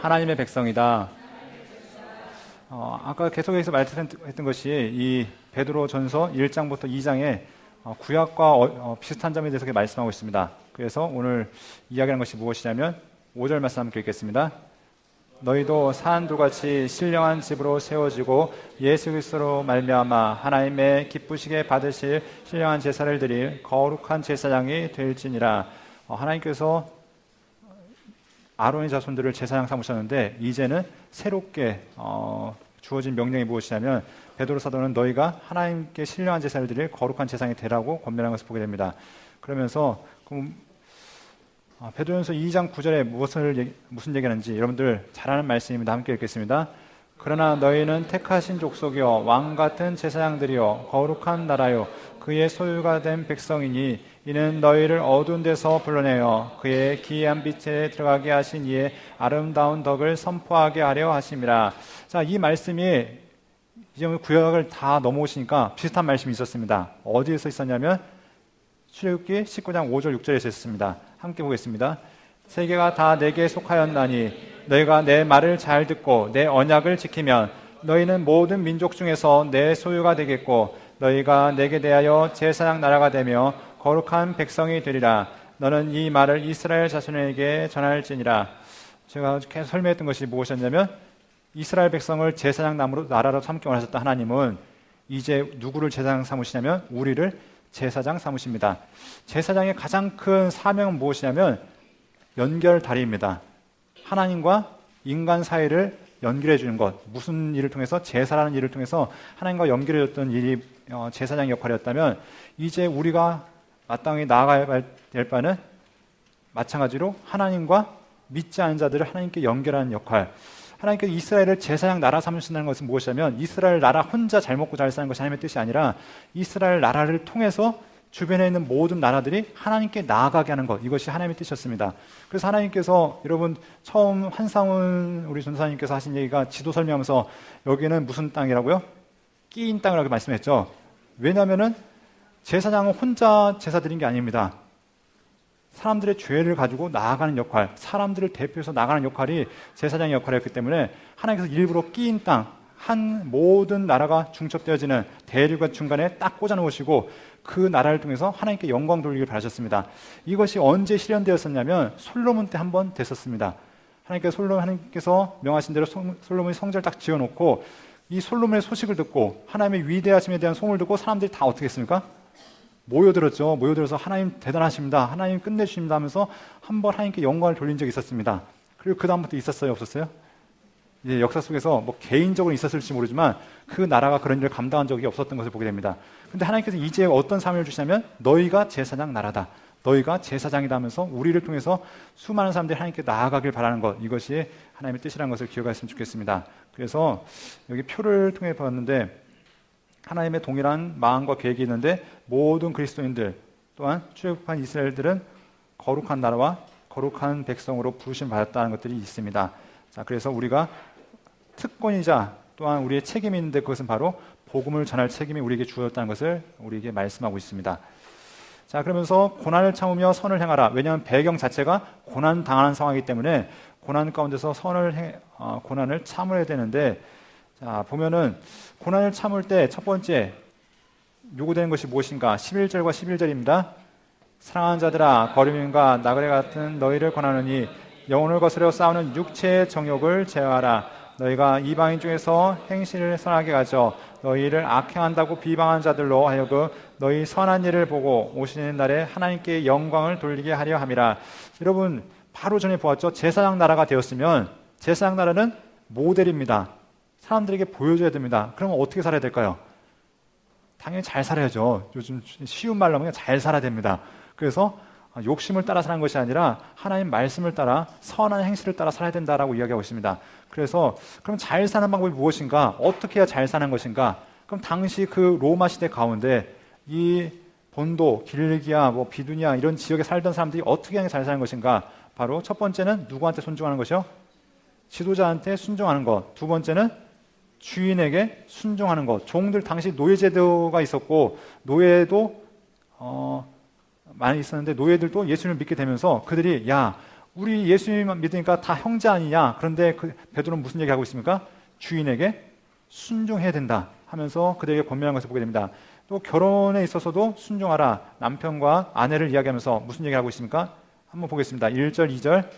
하나님의 백성이다. 아까 계속해서 말했던 것이 이 베드로 전서 1장부터 2장에 구약과 비슷한 점에 대해서 말씀하고 있습니다. 그래서 오늘 이야기하는 것이 무엇이냐면 5절 말씀 함께 읽겠습니다. 너희도 사람들같이 신령한 집으로 세워지고 예수 그리스도로 말미암아 하나님의 기쁘시게 받으실 신령한 제사를 드릴 거룩한 제사장이 될지니라. 하나님께서 아론의 자손들을 제사장 삼으셨는데 이제는 새롭게 주어진 명령이 무엇이냐면 베드로 사도는 너희가 하나님께 신령한 제사를 드릴 거룩한 제사장이 되라고 권면한 것을 보게 됩니다. 그러면서 베드로전서 2장 9절에 무슨 얘기하는지 여러분들 잘 아는 말씀입니다. 함께 읽겠습니다. 그러나 너희는 택하신 족속이요 왕같은 제사장들이요 거룩한 나라요 그의 소유가 된 백성이니 이는 너희를 어두운 데서 불러내어 그의 기이한 빛에 들어가게 하신 이의 아름다운 덕을 선포하게 하려 하심이라. 자, 이 말씀이 이제 구약을 다 넘어오시니까 비슷한 말씀이 있었습니다. 어디에서 있었냐면 출애굽기 19장 5절 6절에 있었습니다. 함께 보겠습니다. 세계가 다 내게 속하였나니 너희가 내 말을 잘 듣고 내 언약을 지키면 너희는 모든 민족 중에서 내 소유가 되겠고 너희가 내게 대하여 제사장 나라가 되며 거룩한 백성이 되리라. 너는 이 말을 이스라엘 자손에게 전할지니라. 제가 계속 설명했던 것이 무엇이었냐면 이스라엘 백성을 제사장 나라로 삼기 원하셨던 하나님은 이제 누구를 제사장 삼으시냐면 우리를 제사장 삼으십니다. 제사장의 가장 큰 사명은 무엇이냐면 연결다리입니다. 하나님과 인간 사이를 연결해 주는 것. 무슨 일을 통해서? 제사라는 일을 통해서 하나님과 연결해 줬던 일이 제사장의 역할이었다면 이제 우리가 마땅히 나아가야 될 바는 마찬가지로 하나님과 믿지 않은 자들을 하나님께 연결하는 역할. 하나님께서 이스라엘을 제사장 나라 삼으신다는 것은 무엇이냐면 이스라엘 나라 혼자 잘 먹고 잘 사는 것이 하나님의 뜻이 아니라 이스라엘 나라를 통해서 주변에 있는 모든 나라들이 하나님께 나아가게 하는 것, 이것이 하나님의 뜻이었습니다. 그래서 하나님께서 여러분 처음 한상훈 우리 전사님께서 하신 얘기가 지도 설명하면서 여기는 무슨 땅이라고요? 끼인 땅이라고 말씀했죠. 왜냐하면 제사장은 혼자 제사 드린 게 아닙니다. 사람들의 죄를 가지고 나아가는 역할, 사람들을 대표해서 나가는 역할이 제사장의 역할이었기 때문에 하나님께서 일부러 끼인 땅, 한 모든 나라가 중첩되어지는 대륙과 중간에 딱 꽂아 놓으시고 그 나라를 통해서 하나님께 영광 돌리길 바라셨습니다. 이것이 언제 실현되었었냐면 솔로몬 때 한번 됐었습니다. 하나님께서 명하신 대로 솔로몬이 성전을 딱 지어놓고 이 솔로몬의 소식을 듣고 하나님의 위대하심에 대한 소문을 듣고 사람들이 다 어떻게 했습니까? 모여들었죠. 모여들어서 하나님 대단하십니다. 하나님 끝내주십니다 하면서 한번 하나님께 영광을 돌린 적이 있었습니다. 그리고 그 다음부터 있었어요? 없었어요? 이제 역사 속에서 뭐 개인적으로 있었을지 모르지만 그 나라가 그런 일을 감당한 적이 없었던 것을 보게 됩니다. 근데 하나님께서 이제 어떤 사명을 주시냐면 너희가 제사장 나라다. 너희가 제사장이다 하면서 우리를 통해서 수많은 사람들이 하나님께 나아가길 바라는 것, 이것이 하나님의 뜻이라는 것을 기억하셨으면 좋겠습니다. 그래서 여기 표를 통해 봤는데 하나님의 동일한 마음과 계획이 있는데 모든 그리스도인들 또한 출애굽한 이스라엘들은 거룩한 나라와 거룩한 백성으로 부르심 받았다는 것들이 있습니다. 자, 그래서 우리가 특권이자 또한 우리의 책임이 있는데 그것은 바로 복음을 전할 책임이 우리에게 주어졌다는 것을 우리에게 말씀하고 있습니다. 자, 그러면서 고난을 참으며 선을 행하라. 왜냐하면 배경 자체가 고난 당하는 상황이기 때문에 고난 가운데서 고난을 참아야 되는데, 자, 보면은 고난을 참을 때 첫 번째 요구되는 것이 무엇인가? 11절과 11절입니다. 사랑하는 자들아, 거름임과 나그네 같은 너희를 권하노니 영혼을 거스려 싸우는 육체의 정욕을 제어하라. 너희가 이방인 중에서 행실을 선하게 가져 너희를 악행한다고 비방한 자들로 하여금 너희 선한 일을 보고 오시는 날에 하나님께 영광을 돌리게 하려 함이라. 여러분, 바로 전에 보았죠. 제사장 나라가 되었으면 제사장 나라는 모델입니다. 사람들에게 보여줘야 됩니다. 그러면 어떻게 살아야 될까요? 당연히 잘 살아야죠. 요즘 쉬운 말로 하면 잘 살아야 됩니다. 그래서 욕심을 따라 사는 것이 아니라 하나님 말씀을 따라 선한 행실을 따라 살아야 된다라고 이야기하고 있습니다. 그래서 그럼 잘 사는 방법이 무엇인가? 어떻게 해야 잘 사는 것인가? 그럼 당시 그 로마 시대 가운데 이 본도, 길리기아, 비두니아 이런 지역에 살던 사람들이 어떻게 하면 잘 사는 것인가? 바로 첫 번째는 누구한테 순종하는 것이요? 지도자한테 순종하는 것. 두 번째는 주인에게 순종하는 것. 종들 당시 노예제도가 있었고 노예도 많이 있었는데 노예들도 예수님을 믿게 되면서 그들이 야, 우리 예수님만 믿으니까 다 형제 아니냐? 그런데 베드로는 무슨 얘기하고 있습니까? 주인에게 순종해야 된다 하면서 그들에게 권면한 것을 보게 됩니다. 또 결혼에 있어서도 순종하라. 남편과 아내를 이야기하면서 무슨 얘기를 하고 있습니까? 한번 보겠습니다. 1절, 2절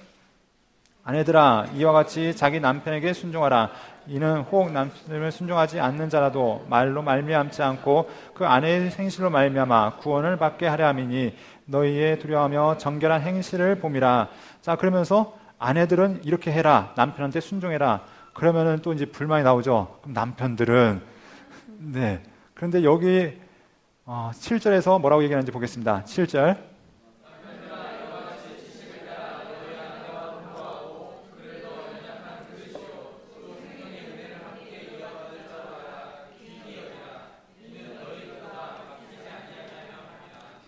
아내들아 이와 같이 자기 남편에게 순종하라. 이는 혹 남편을 순종하지 않는 자라도 말로 말미암지 않고 그 아내의 행실로 말미암아 구원을 받게 하려 함이니 너희의 두려워하며 정결한 행실을 봄이라. 자, 그러면서 아내들은 이렇게 해라. 남편한테 순종해라. 그러면은 또 이제 불만이 나오죠. 그럼 남편들은 네. 그런데 여기 7절에서 뭐라고 얘기하는지 보겠습니다. 7절.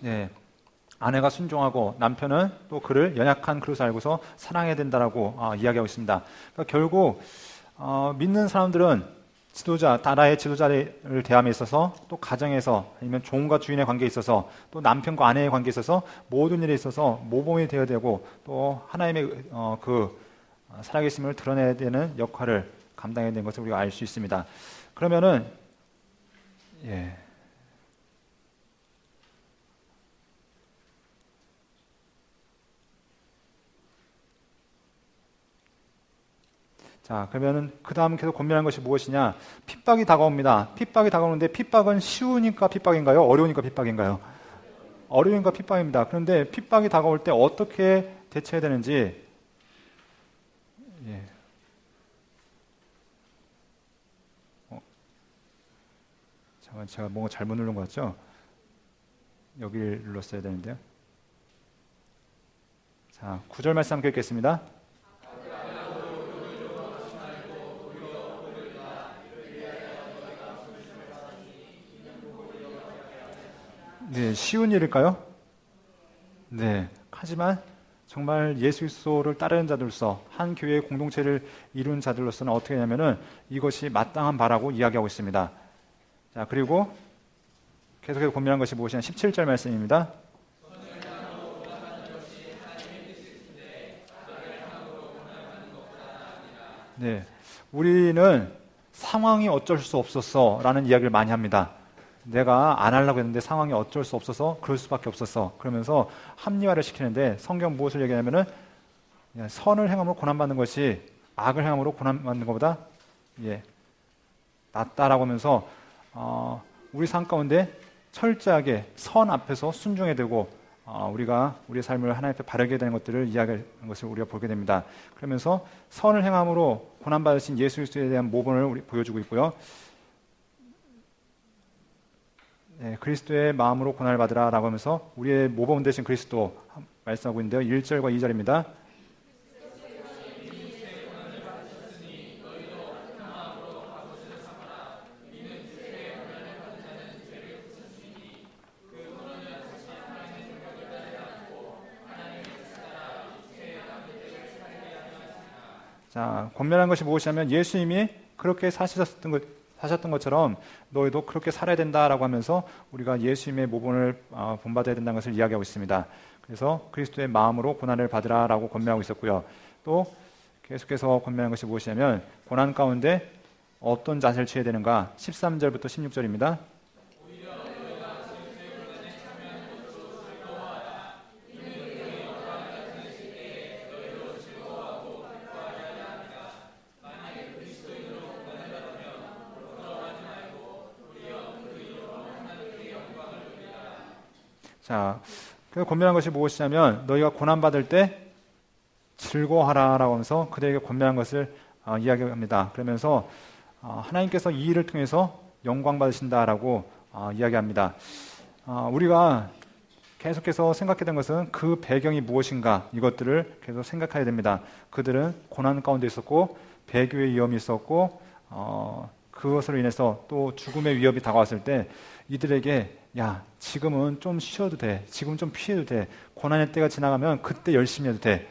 네. 아내가 순종하고 남편은 또 그를 연약한 그릇을 알고서 사랑해야 된다라고 이야기하고 있습니다. 그러니까 결국 믿는 사람들은 지도자, 나라의 지도자를 대함에 있어서 또 가정에서 아니면 종과 주인의 관계에 있어서 또 남편과 아내의 관계에 있어서 모든 일에 있어서 모범이 되어야 되고 또 하나님의 살아계심을 드러내야 되는 역할을 감당해야 되는 것을 우리가 알 수 있습니다. 그러면은 예. 자, 그러면은 그 다음 계속 고민하는 것이 무엇이냐? 핍박이 다가옵니다. 핍박이 다가오는데 핍박은 쉬우니까 핍박인가요? 어려우니까 핍박인가요? 어려우니까 핍박입니다. 그런데 핍박이 다가올 때 어떻게 대처해야 되는지 예. 잠깐 제가 뭔가 잘못 누른 것 같죠? 여기를 눌렀어야 되는데요. 자, 9절 말씀 함께 읽겠습니다. 네, 쉬운 일일까요? 네. 하지만 정말 예수 그리스도를 따르는 자들로서 한 교회의 공동체를 이룬 자들로서는 어떻게 하냐면은 이것이 마땅한 바라고 이야기하고 있습니다. 자, 그리고 계속해서 고민한 것이 무엇이냐? 17절 말씀입니다. 네. 우리는 상황이 어쩔 수 없었어 라는 이야기를 많이 합니다. 내가 안 하려고 했는데 상황이 어쩔 수 없어서 그럴 수밖에 없었어. 그러면서 합리화를 시키는데 성경 무엇을 얘기하냐면은 선을 행함으로 고난받는 것이 악을 행함으로 고난받는 것보다 낫다라고 하면서 우리 삶 가운데 철저하게 선 앞에서 순종해야 되고 우리가 우리의 삶을 하나님 앞에 바르게 되는 것들을 이야기하는 것을 우리가 보게 됩니다. 그러면서 선을 행함으로 고난받으신 예수 그리스도에 대한 모범을 우리 보여주고 있고요. 네, 그리스도의 마음으로 고난을 받으라 라고 하면서 우리의 모범 되신 그리스도 말씀하고 있는데요. 1절과 2절입니다. 자, 권면한 것이 무엇이냐면 예수님이 그렇게 사셨던 것처럼 너희도 그렇게 살아야 된다라고 하면서 우리가 예수님의 모범을 본받아야 된다는 것을 이야기하고 있습니다. 그래서 그리스도의 마음으로 고난을 받으라라고 권면하고 있었고요. 또 계속해서 권면한 것이 무엇이냐면 고난 가운데 어떤 자세를 취해야 되는가? 13절부터 16절입니다. 자, 그 권면한 것이 무엇이냐면 너희가 고난받을 때 즐거워하라라고 하면서 그들에게 권면한 것을 이야기합니다. 그러면서 하나님께서 이 일을 통해서 영광 받으신다라고 이야기합니다. 우리가 계속해서 생각해야 되는 것은 그 배경이 무엇인가 이것들을 계속 생각해야 됩니다. 그들은 고난 가운데 있었고 배교의 위험이 있었고 그것으로 인해서 또 죽음의 위협이 다가왔을 때 이들에게 야, 지금은 좀 쉬어도 돼. 지금은 좀 피해도 돼. 고난의 때가 지나가면 그때 열심히 해도 돼.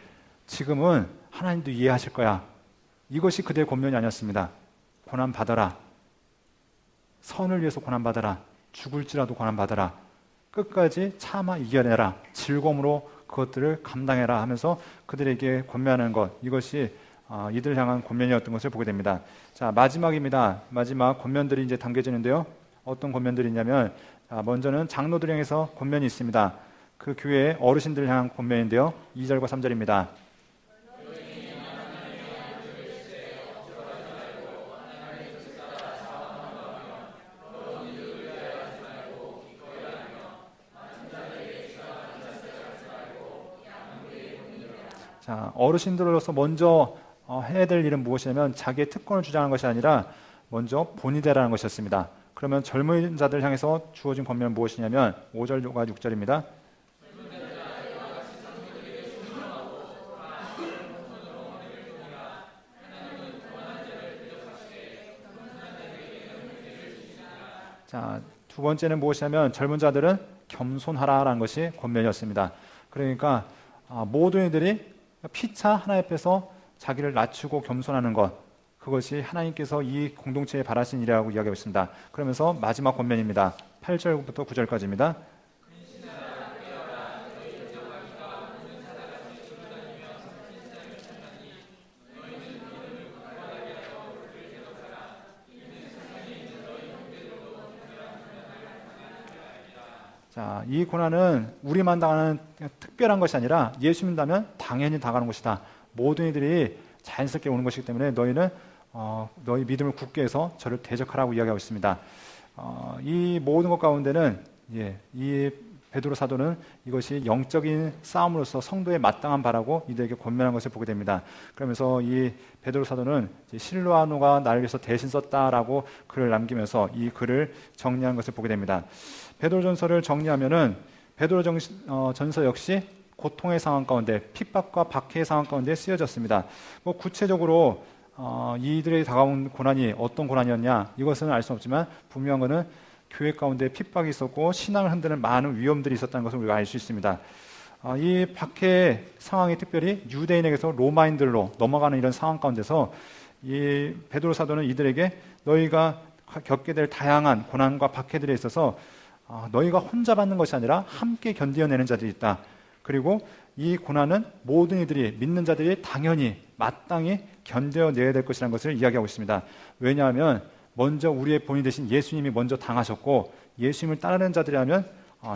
지금은 하나님도 이해하실 거야. 이것이 그들의 권면이 아니었습니다. 고난 받아라. 선을 위해서 고난 받아라. 죽을지라도 고난 받아라. 끝까지 참아 이겨내라. 즐거움으로 그것들을 감당해라 하면서 그들에게 권면하는 것. 이것이 이들 향한 권면이었던 것을 보게 됩니다. 자, 마지막입니다. 마지막 권면들이 이제 담겨지는데요. 어떤 권면들이 있냐면 먼저는 장로들 향해서 권면이 있습니다. 그 교회의 어르신들을 향한 권면인데요. 2절과 3절입니다. 자, 어르신들로서 먼저 해야 될 일은 무엇이냐면 자기의 특권을 주장하는 것이 아니라 먼저 본이 되라는 것이었습니다. 그러면 젊은 자들 향해서 주어진 권면은 무엇이냐면 5절과 6절입니다. 자, 두 번째는 무엇이냐면 젊은 자들은 겸손하라라는 것이 권면이었습니다. 그러니까 모든 이들이 피차 하나님 앞에서 자기를 낮추고 겸손하는 것, 그것이 하나님께서 이 공동체에 바라신 일이라고 이야기하고 있습니다. 그러면서 마지막 권면입니다. 8절부터 9절까지입니다. 자, 이 고난은 우리만 당하는 특별한 것이 아니라 예수 믿는다면 당연히 당하는 것이다. 모든 이들이 자연스럽게 오는 것이기 때문에 너희는 너희 믿음을 굳게 해서 저를 대적하라고 이야기하고 있습니다. 이 모든 것 가운데는 이 베드로 사도는 이것이 영적인 싸움으로서 성도의 마땅한 바라고 이들에게 권면한 것을 보게 됩니다. 그러면서 이 베드로 사도는 실로아노가 나를 위해서 대신 썼다라고 글을 남기면서 이 글을 정리한 것을 보게 됩니다. 베드로전서를 정리하면은 베드로전서 역시 고통의 상황 가운데 핍박과 박해의 상황 가운데 쓰여졌습니다. 뭐 구체적으로 이들에게 다가온 고난이 어떤 고난이었냐 이것은 알 수 없지만 분명한 것은 교회 가운데 핍박이 있었고 신앙을 흔드는 많은 위험들이 있었다는 것을 우리가 알 수 있습니다. 이 박해 상황이 특별히 유대인에게서 로마인들로 넘어가는 이런 상황 가운데서 이 베드로 사도는 이들에게 너희가 겪게 될 다양한 고난과 박해들에 있어서 너희가 혼자 받는 것이 아니라 함께 견디어내는 자들이 있다. 그리고 이 고난은 모든 이들이 믿는 자들이 당연히 마땅히 견뎌내야 될 것이라는 것을 이야기하고 있습니다. 왜냐하면 먼저 우리의 본이 되신 예수님이 먼저 당하셨고 예수님을 따르는 자들이라면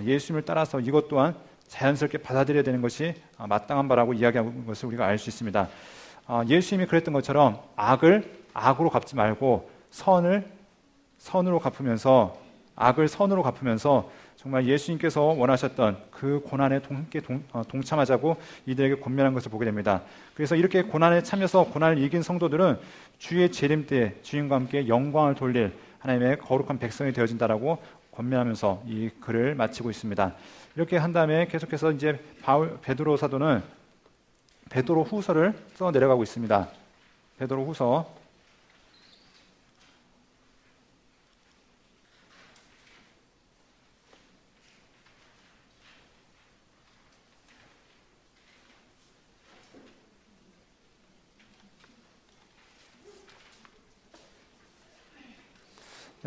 예수님을 따라서 이것 또한 자연스럽게 받아들여야 되는 것이 마땅한 바라고 이야기하는 것을 우리가 알 수 있습니다. 예수님이 그랬던 것처럼 악을 악으로 갚지 말고 선을 선으로 갚으면서 악을 선으로 갚으면서 정말 예수님께서 원하셨던 그 고난에 함께 동참하자고 이들에게 권면한 것을 보게 됩니다. 그래서 이렇게 고난에 참여해서 고난을 이긴 성도들은 주의 재림 때 주님과 함께 영광을 돌릴 하나님의 거룩한 백성이 되어진다라고 권면하면서 이 글을 마치고 있습니다. 이렇게 한 다음에 계속해서 이제 베드로 사도는 베드로 후서를 써 내려가고 있습니다. 베드로 후서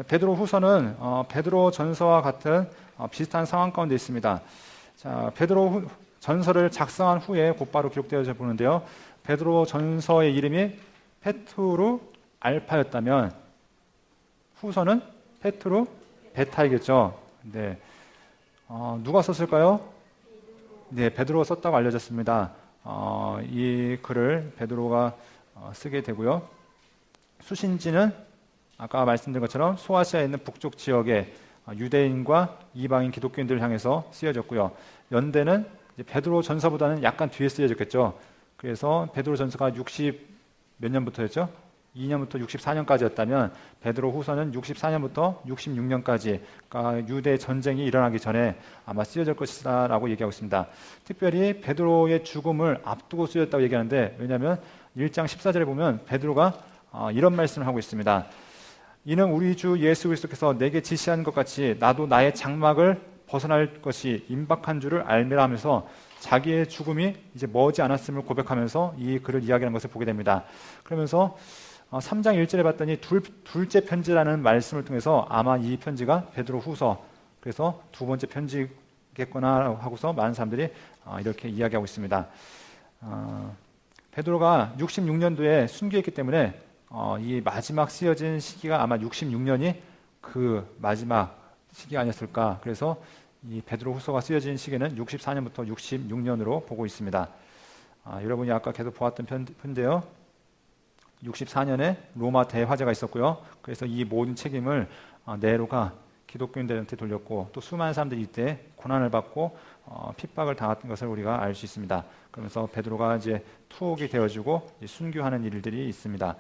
베드로 후서는 베드로 전서와 같은 비슷한 상황 가운데 있습니다. 자, 베드로 전서를 작성한 후에 곧바로 기록되어져 보는데요. 베드로 전서의 이름이 페트루 알파였다면 후서는 페트루 베타이겠죠. 네. 누가 썼을까요? 네, 베드로가 썼다고 알려졌습니다. 이 글을 베드로가 쓰게 되고요. 수신지는 아까 말씀드린 것처럼 소아시아에 있는 북쪽 지역의 유대인과 이방인 기독교인들을 향해서 쓰여졌고요. 연대는 베드로 전서보다는 약간 뒤에 쓰여졌겠죠. 그래서 베드로 전서가 60 몇 년부터였죠? 2년부터 64년까지였다면 베드로 후서는 64년부터 66년까지 그러니까 유대 전쟁이 일어나기 전에 아마 쓰여질 것이다 라고 얘기하고 있습니다. 특별히 베드로의 죽음을 앞두고 쓰여졌다고 얘기하는데 왜냐하면 1장 14절에 보면 베드로가 이런 말씀을 하고 있습니다. 이는 우리 주 예수 그리스도께서 내게 지시한 것 같이 나도 나의 장막을 벗어날 것이 임박한 줄을 알미라 하면서 자기의 죽음이 이제 머지 않았음을 고백하면서 이 글을 이야기하는 것을 보게 됩니다. 그러면서 3장 1절에 봤더니 둘째 편지라는 말씀을 통해서 아마 이 편지가 베드로 후서 그래서 두 번째 편지겠구나 하고서 많은 사람들이 이렇게 이야기하고 있습니다. 베드로가 66년도에 순교했기 때문에 이 마지막 쓰여진 시기가 아마 66년이 그 마지막 시기가 아니었을까. 그래서 이 베드로 후서가 쓰여진 시기는 64년부터 66년으로 보고 있습니다. 여러분이 아까 계속 보았던 편인데요. 64년에 로마 대화재가 있었고요. 그래서 이 모든 책임을 네로가 기독교인들한테 돌렸고 또 수많은 사람들이 이때 고난을 받고 핍박을 당했던 것을 우리가 알 수 있습니다. 그러면서 베드로가 이제 투옥이 되어지고 순교하는 일들이 있습니다.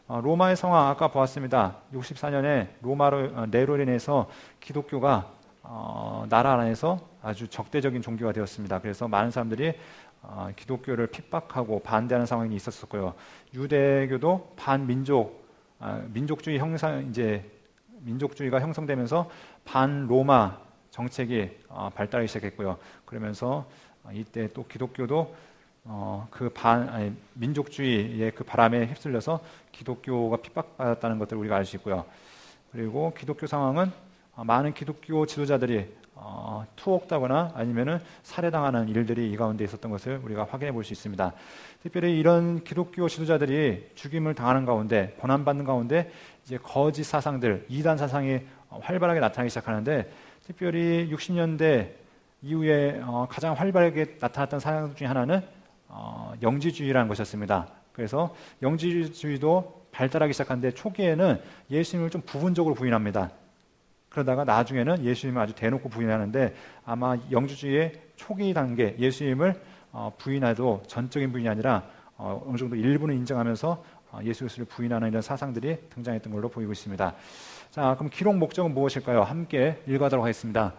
로마의 상황 아까 보았습니다. 64년에 로마로 네로로 인해서 기독교가 나라 안에서 아주 적대적인 종교가 되었습니다. 그래서 많은 사람들이 기독교를 핍박하고 반대하는 상황이 있었고요. 유대교도 반민족, 민족주의가 형성되면서 반로마 정책이 발달하기 시작했고요. 그러면서 이때 또 기독교도 민족주의의 그 바람에 휩쓸려서 기독교가 핍박받았다는 것들을 우리가 알 수 있고요. 그리고 기독교 상황은 많은 기독교 지도자들이 투옥되거나 아니면은 살해당하는 일들이 이 가운데 있었던 것을 우리가 확인해 볼 수 있습니다. 특별히 이런 기독교 지도자들이 죽임을 당하는 가운데, 고난받는 가운데 이제 거짓 사상들, 이단 사상이 활발하게 나타나기 시작하는데, 특별히 60년대 이후에 가장 활발하게 나타났던 사상 중에 하나는 영지주의라는 것이었습니다. 그래서 영지주의도 발달하기 시작하는데 초기에는 예수님을 좀 부분적으로 부인합니다. 그러다가 나중에는 예수님을 아주 대놓고 부인하는데, 아마 영지주의의 초기 단계 예수님을 부인해도 전적인 부인이 아니라 어느 정도 일부는 인정하면서 예수 그리스도를 부인하는 이런 사상들이 등장했던 걸로 보이고 있습니다. 자, 그럼 기록 목적은 무엇일까요? 함께 읽어가도록 하겠습니다.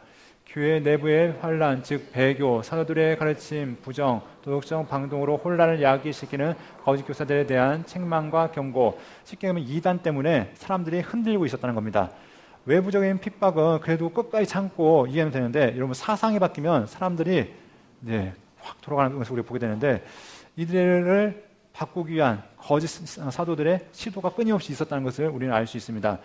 교회 내부의 환란, 즉 배교, 사도들의 가르침, 부정, 도덕적 방동으로 혼란을 야기시키는 거짓 교사들에 대한 책망과 경고, 쉽게 말하면 이단 때문에 사람들이 흔들리고 있었다는 겁니다. 외부적인 핍박은 그래도 끝까지 참고 이해는 되는데, 여러분 사상이 바뀌면 사람들이 확 돌아가는 것을 우리가 보게 되는데, 이들을 바꾸기 위한 거짓 사도들의 시도가 끊임없이 있었다는 것을 우리는 알 수 있습니다.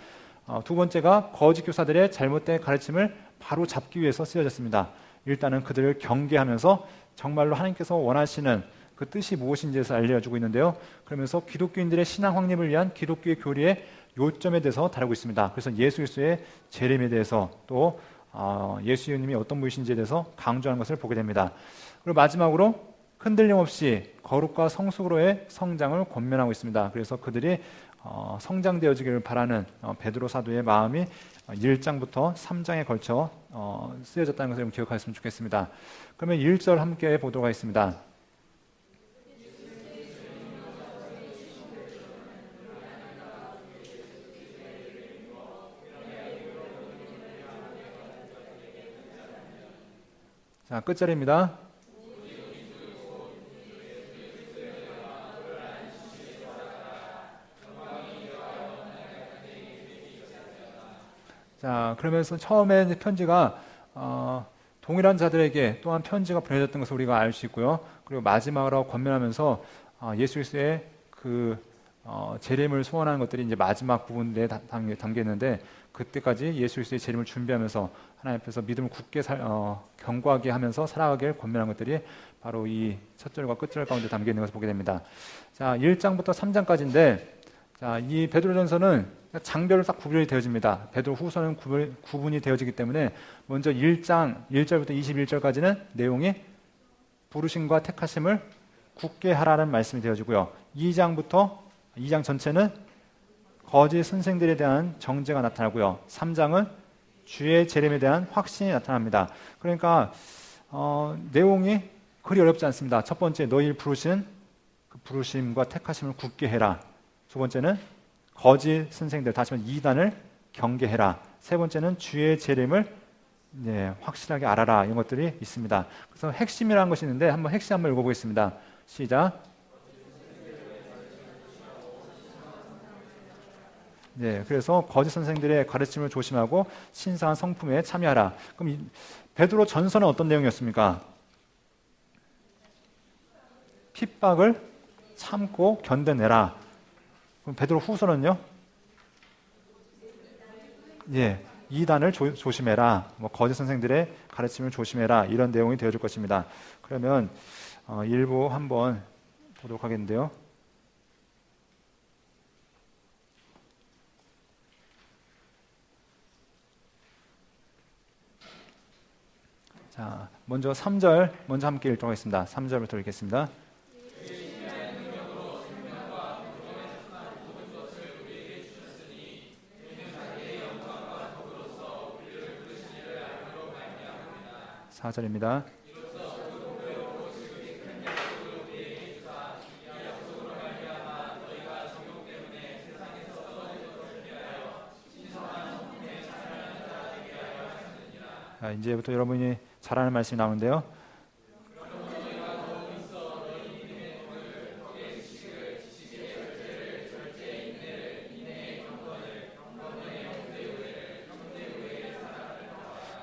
두 번째가 거짓 교사들의 잘못된 가르침을 바로 잡기 위해서 쓰여졌습니다. 일단은 그들을 경계하면서 정말로 하나님께서 원하시는 그 뜻이 무엇인지에서 알려주고 있는데요. 그러면서 기독교인들의 신앙 확립을 위한 기독교의 교리의 요점에 대해서 다루고 있습니다. 그래서 예수 그리스도의 재림에 대해서 또 예수님이 어떤 분이신지에 대해서 강조하는 것을 보게 됩니다. 그리고 마지막으로 흔들림 없이 거룩과 성숙으로의 성장을 권면하고 있습니다. 그래서 그들이 성장되어지기를 바라는 베드로 사도의 마음이 1장부터 3장에 걸쳐 쓰여졌다는 것을 기억하셨으면 좋겠습니다. 그러면 1절 함께 보도록 하겠습니다. 자, 끝절입니다. 자, 그러면서 처음에 편지가 동일한 자들에게 또한 편지가 보내졌던 것을 우리가 알 수 있고요. 그리고 마지막으로 권면하면서 예수 그리스도의 그 재림을 소원하는 것들이 이제 마지막 부분에 담겨 있는데, 그때까지 예수 그리스도의 재림을 준비하면서 하나님 앞에서 믿음을 굳게 견고하게 하면서 살아가길 권면한 것들이 바로 이 첫 절과 끝절 가운데 담겨 있는 것을 보게 됩니다. 자, 1장부터 3장까지인데, 자, 이 베드로전서는 장별로 딱 구분이 되어집니다. 베드로 후서는 구분이 되어지기 때문에 먼저 1장 1절부터 21절까지는 내용이 부르심과 택하심을 굳게 하라는 말씀이 되어지고요. 2장 전체는 거짓 선생들에 대한 정죄가 나타나고요. 3장은 주의 재림에 대한 확신이 나타납니다. 그러니까 내용이 그리 어렵지 않습니다. 첫 번째, 너희를 부르신 그 부르심과 택하심을 굳게 해라. 두 번째는 거짓 선생들, 다시 말해 이단을 경계해라. 세 번째는 주의 재림을 확실하게 알아라. 이런 것들이 있습니다. 그래서 핵심이라는 것이 있는데 핵심 한번 읽어보겠습니다. 시작. 그래서 거짓 선생들의 가르침을 조심하고 신성한 성품에 참여하라. 그럼 베드로 전서는 어떤 내용이었습니까? 핍박을 참고 견뎌내라. 그럼 베드로 후서는요? 이단을 조심해라. 거짓 선생들의 가르침을 조심해라. 이런 내용이 되어줄 것입니다. 그러면 일부 한번 보도록 하겠는데요. 자, 먼저 3절 먼저 함께 읽도록 하겠습니다. 3절부터 읽겠습니다. 4절입니다. 자, 이제부터 여러분이 잘 아는 말씀이 나오는데요.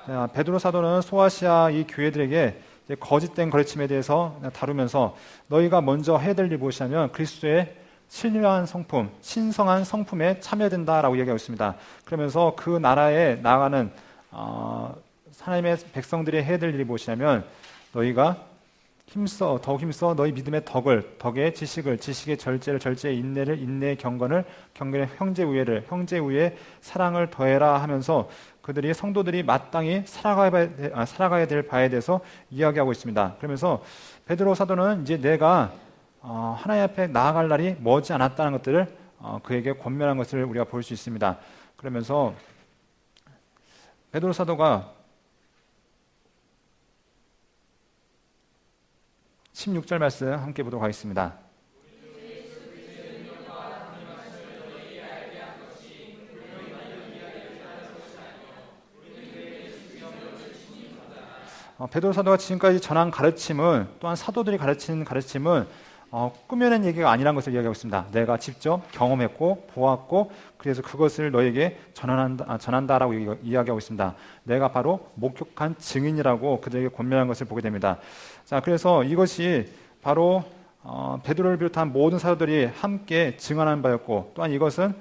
자, 베드로 사도는 소아시아 이 교회들에게 이제 거짓된 가르침에 대해서 다루면서 너희가 먼저 해야 될 일이 무엇이냐면 그리스도의 신령한 성품, 신성한 성품에 참여된다라고 얘기하고 있습니다. 그러면서 그 나라에 나아가는 하나님의 백성들이 해야 될 일이 무엇이냐면 너희가 더욱 힘써 너희 믿음의 덕의 지식을, 지식의 절제를, 절제의 인내를, 인내의 경건을, 경건의 형제 우애를, 형제 우애의 사랑을 더해라 하면서 그들이 성도들이 마땅히 살아가야 될 바에 대해서 이야기하고 있습니다. 그러면서 베드로 사도는 이제 내가 하나님 앞에 나아갈 날이 머지 않았다는 것들을 그에게 권면한 것을 우리가 볼 수 있습니다. 그러면서 베드로 사도가 16절 말씀 함께 보도록 하겠습니다. 베드로 사도가 지금까지 전한 가르침은 또한 사도들이 가르친 가르침은 꾸며낸 얘기가 아니라는 것을 이야기하고 있습니다. 내가 직접 경험했고 보았고 그래서 그것을 너에게 전한다라고 이야기하고 있습니다. 내가 바로 목격한 증인이라고 그들에게 권면한 것을 보게 됩니다. 자, 그래서 이것이 바로 베드로를 비롯한 모든 사도들이 함께 증언한 바였고 또한 이것은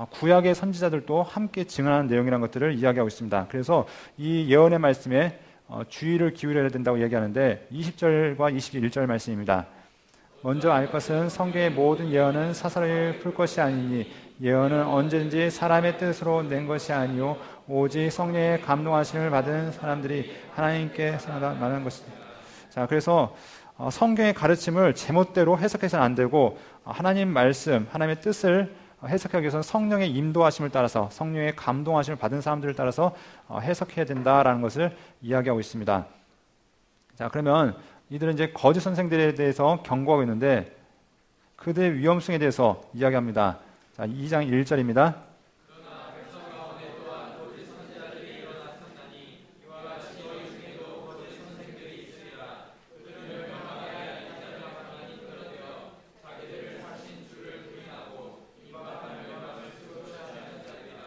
구약의 선지자들도 함께 증언한 내용이라는 것들을 이야기하고 있습니다. 그래서 이 예언의 말씀에 주의를 기울여야 된다고 얘기하는데 20절과 21절 말씀입니다. 먼저 알 것은 성경의 모든 예언은 사설을 풀 것이 아니니 예언은 언제든지 사람의 뜻으로 낸 것이 아니요 오직 성령의 감동하심을 받은 사람들이 하나님께 말하는 것입니다. 자, 그래서 성경의 가르침을 제멋대로 해석해서는 안 되고 하나님 말씀, 하나님의 뜻을 해석하기 위해서는 성령의 인도하심을 따라서 성령의 감동하심을 받은 사람들을 따라서 해석해야 된다라는 것을 이야기하고 있습니다. 자, 그러면 이들은 이제 거짓 선생들에 대해서 경고하고 있는데 그들의 위험성에 대해서 이야기합니다. 자, 2장 1절입니다.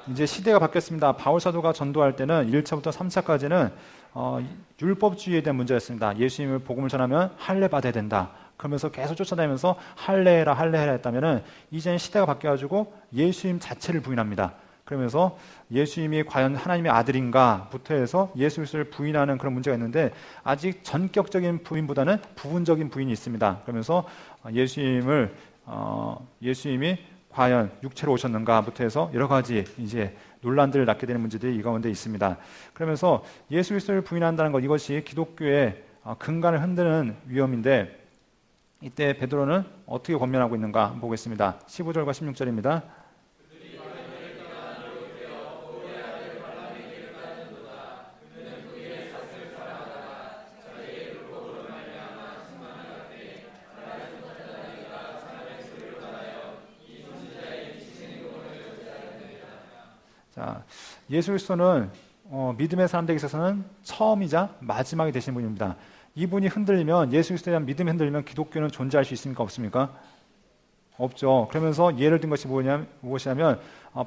이제 시대가 바뀌었습니다. 바울 사도가 전도할 때는 1차부터 3차까지는 율법주의에 대한 문제였습니다. 예수님을 복음을 전하면 할례 받아야 된다. 그러면서 계속 쫓아다니면서 할례해라 했다면은 이제는 시대가 바뀌어가지고 예수님 자체를 부인합니다. 그러면서 예수님이 과연 하나님의 아들인가부터 해서 예수 그리스도를 부인하는 그런 문제가 있는데 아직 전격적인 부인보다는 부분적인 부인이 있습니다. 그러면서 예수님이 과연 육체로 오셨는가부터 해서 여러 가지 이제 논란들을 낳게 되는 문제들이 이 가운데 있습니다. 그러면서 예수 그리스도를 부인한다는 것 이것이 기독교의 근간을 흔드는 위험인데 이때 베드로는 어떻게 권면하고 있는가 보겠습니다. 15절과 16절입니다. 자, 예수 그리스도는 믿음의 사람들에게 있어서는 처음이자 마지막이 되신 분입니다. 이분이 흔들리면 예수 그리스도에 대한 믿음이 흔들리면 기독교는 존재할 수 있습니까? 없습니까? 없죠. 그러면서 예를 든 것이 무엇이냐면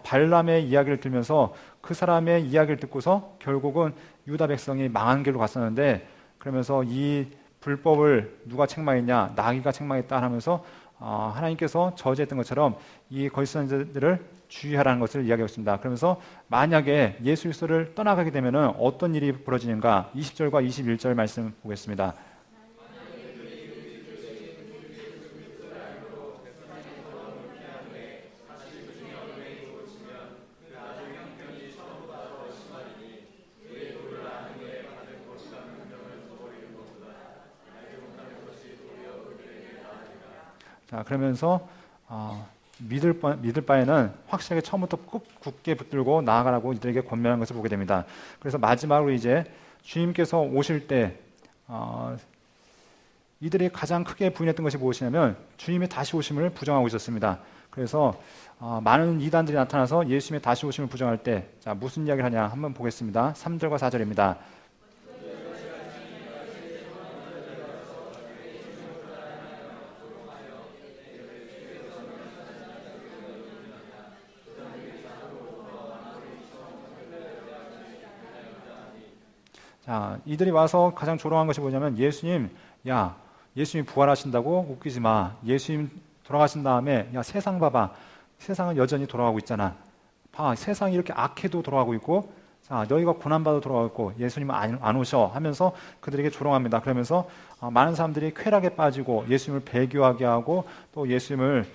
발람의 이야기를 들면서 그 사람의 이야기를 듣고서 결국은 유다 백성이 망한 길로 갔었는데 그러면서 이 불법을 누가 책망했냐? 나귀가 책망했다 하면서 하나님께서 저지했던 것처럼 이 거짓 선지자들을 주의하라는 것을 이야기하고 있습니다. 그러면서 만약에 예수 그리스도를 떠나가게 되면 어떤 일이 벌어지는가? 20절과 21절 말씀 보겠습니다. 자, 그러면서 믿을 바에는 확실하게 처음부터 꼭 굳게 붙들고 나아가라고 이들에게 권면하는 것을 보게 됩니다. 그래서 마지막으로 이제 주님께서 오실 때 이들이 가장 크게 부인했던 것이 무엇이냐면 주님의 다시 오심을 부정하고 있었습니다. 그래서 많은 이단들이 나타나서 예수님의 다시 오심을 부정할 때 무슨 이야기를 하냐 한번 보겠습니다. 3절과 4절입니다. 자, 이들이 와서 가장 조롱한 것이 뭐냐면 예수님, 야, 예수님이 부활하신다고 웃기지 마. 예수님 돌아가신 다음에 야, 세상 봐봐. 세상은 여전히 돌아가고 있잖아. 봐, 세상이 이렇게 악해도 돌아가고 있고, 자, 너희가 고난받아 돌아가고 있고 예수님은 안 오셔 하면서 그들에게 조롱합니다. 그러면서 많은 사람들이 쾌락에 빠지고 예수님을 배교하게 하고 또 예수님을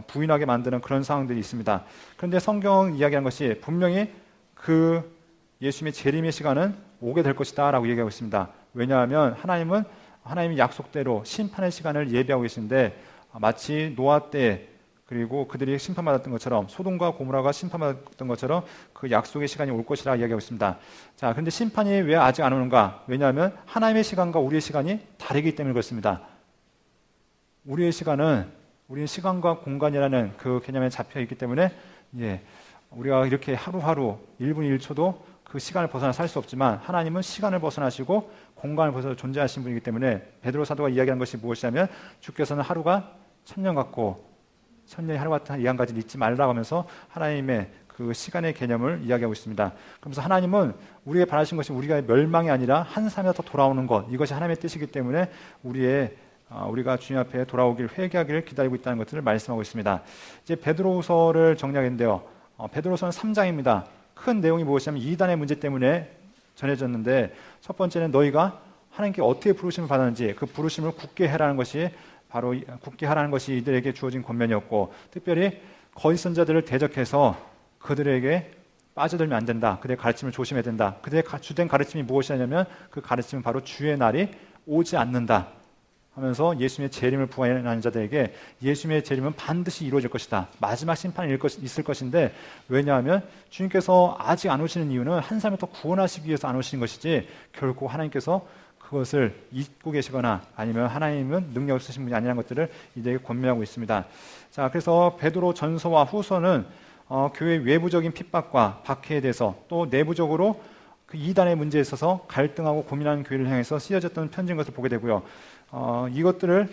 부인하게 만드는 그런 상황들이 있습니다. 그런데 성경 이야기하는 것이 분명히 그 예수님의 재림의 시간은 오게 될 것이다 라고 얘기하고 있습니다. 왜냐하면 하나님이 약속대로 심판의 시간을 예비하고 계신데 마치 노아 때 그리고 그들이 심판받았던 것처럼 소돔과 고모라가 심판받았던 것처럼 그 약속의 시간이 올 것이라 이야기하고 있습니다. 자, 그런데 심판이 왜 아직 안 오는가? 왜냐하면 하나님의 시간과 우리의 시간이 다르기 때문에 그렇습니다. 우리의 시간과 공간이라는 그 개념에 잡혀 있기 때문에 우리가 이렇게 하루하루 1분 1초도 그 시간을 벗어나 살 수 없지만 하나님은 시간을 벗어나시고 공간을 벗어나 존재하신 분이기 때문에 베드로 사도가 이야기하는 것이 무엇이냐면 주께서는 하루가 1000년 같고 1000년이 하루 같은 이 한 가지를 잊지 말라고 하면서 하나님의 그 시간의 개념을 이야기하고 있습니다. 그러면서 하나님은 우리에게 바라신 것이 우리가 멸망이 아니라 한 삶에 더 돌아오는 것, 이것이 하나님의 뜻이기 때문에 우리가 주님 앞에 돌아오길 회개하기를 기다리고 있다는 것들을 말씀하고 있습니다. 이제 베드로후서를 정리하겠는데요. 베드로서는 3장입니다. 큰 내용이 무엇이냐면 이단의 문제 때문에 전해졌는데 첫 번째는 너희가 하나님께 어떻게 부르심을 받았는지 그 부르심을 굳게 하라는 것이 바로 굳게 하라는 것이 이들에게 주어진 권면이었고 특별히 거짓 선자들을 대적해서 그들에게 빠져들면 안 된다. 그들의 가르침을 조심해야 된다. 그들의 주된 가르침이 무엇이냐면 그 가르침은 바로 주의 날이 오지 않는다 하면서 예수님의 재림을 부인하는 자들에게 예수님의 재림은 반드시 이루어질 것이다. 마지막 심판이 있을 것인데 왜냐하면 주님께서 아직 안 오시는 이유는 한 사람을 더 구원하시기 위해서 안 오시는 것이지 결코 하나님께서 그것을 잊고 계시거나 아니면 하나님은 능력을 쓰신 분이 아니라는 것들을 이들에게 권면하고 있습니다. 자, 그래서 베드로 전서와 후서는 교회 외부적인 핍박과 박해에 대해서 또 내부적으로 그 이단의 문제에 있어서 갈등하고 고민하는 교회를 향해서 쓰여졌던 편지인 것을 보게 되고요. 이것들을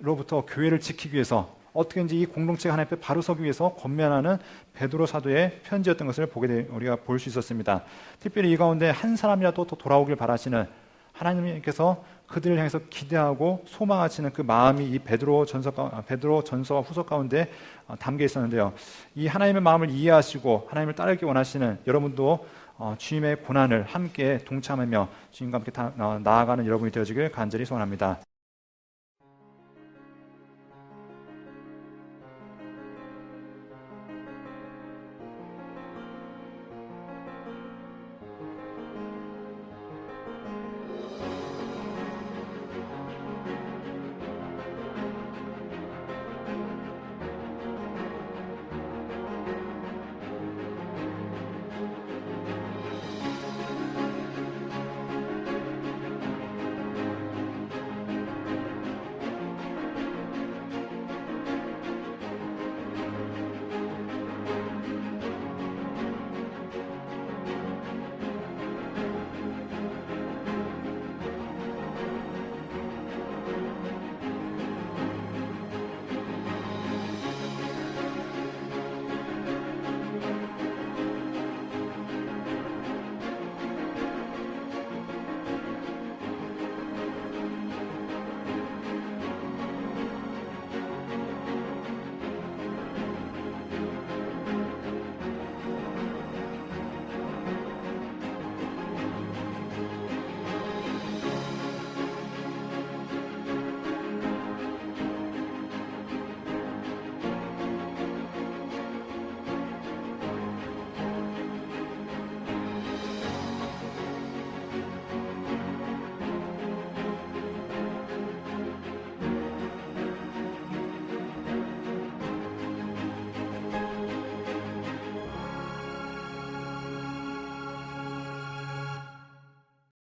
로부터 교회를 지키기 위해서 어떻게든지 이 공동체가 하나님 앞에 바로 서기 위해서 권면하는 베드로 사도의 편지였던 것을 우리가 볼 수 있었습니다. 특별히 이 가운데 한 사람이라도 더 돌아오길 바라시는 하나님께서 그들을 향해서 기대하고 소망하시는 그 마음이 이 베드로 전서와 후서 가운데 담겨 있었는데요. 이 하나님의 마음을 이해하시고 하나님을 따르기 원하시는 여러분도 주님의 고난을 함께 동참하며 주님과 함께 나아가는 여러분이 되어지길 간절히 소원합니다.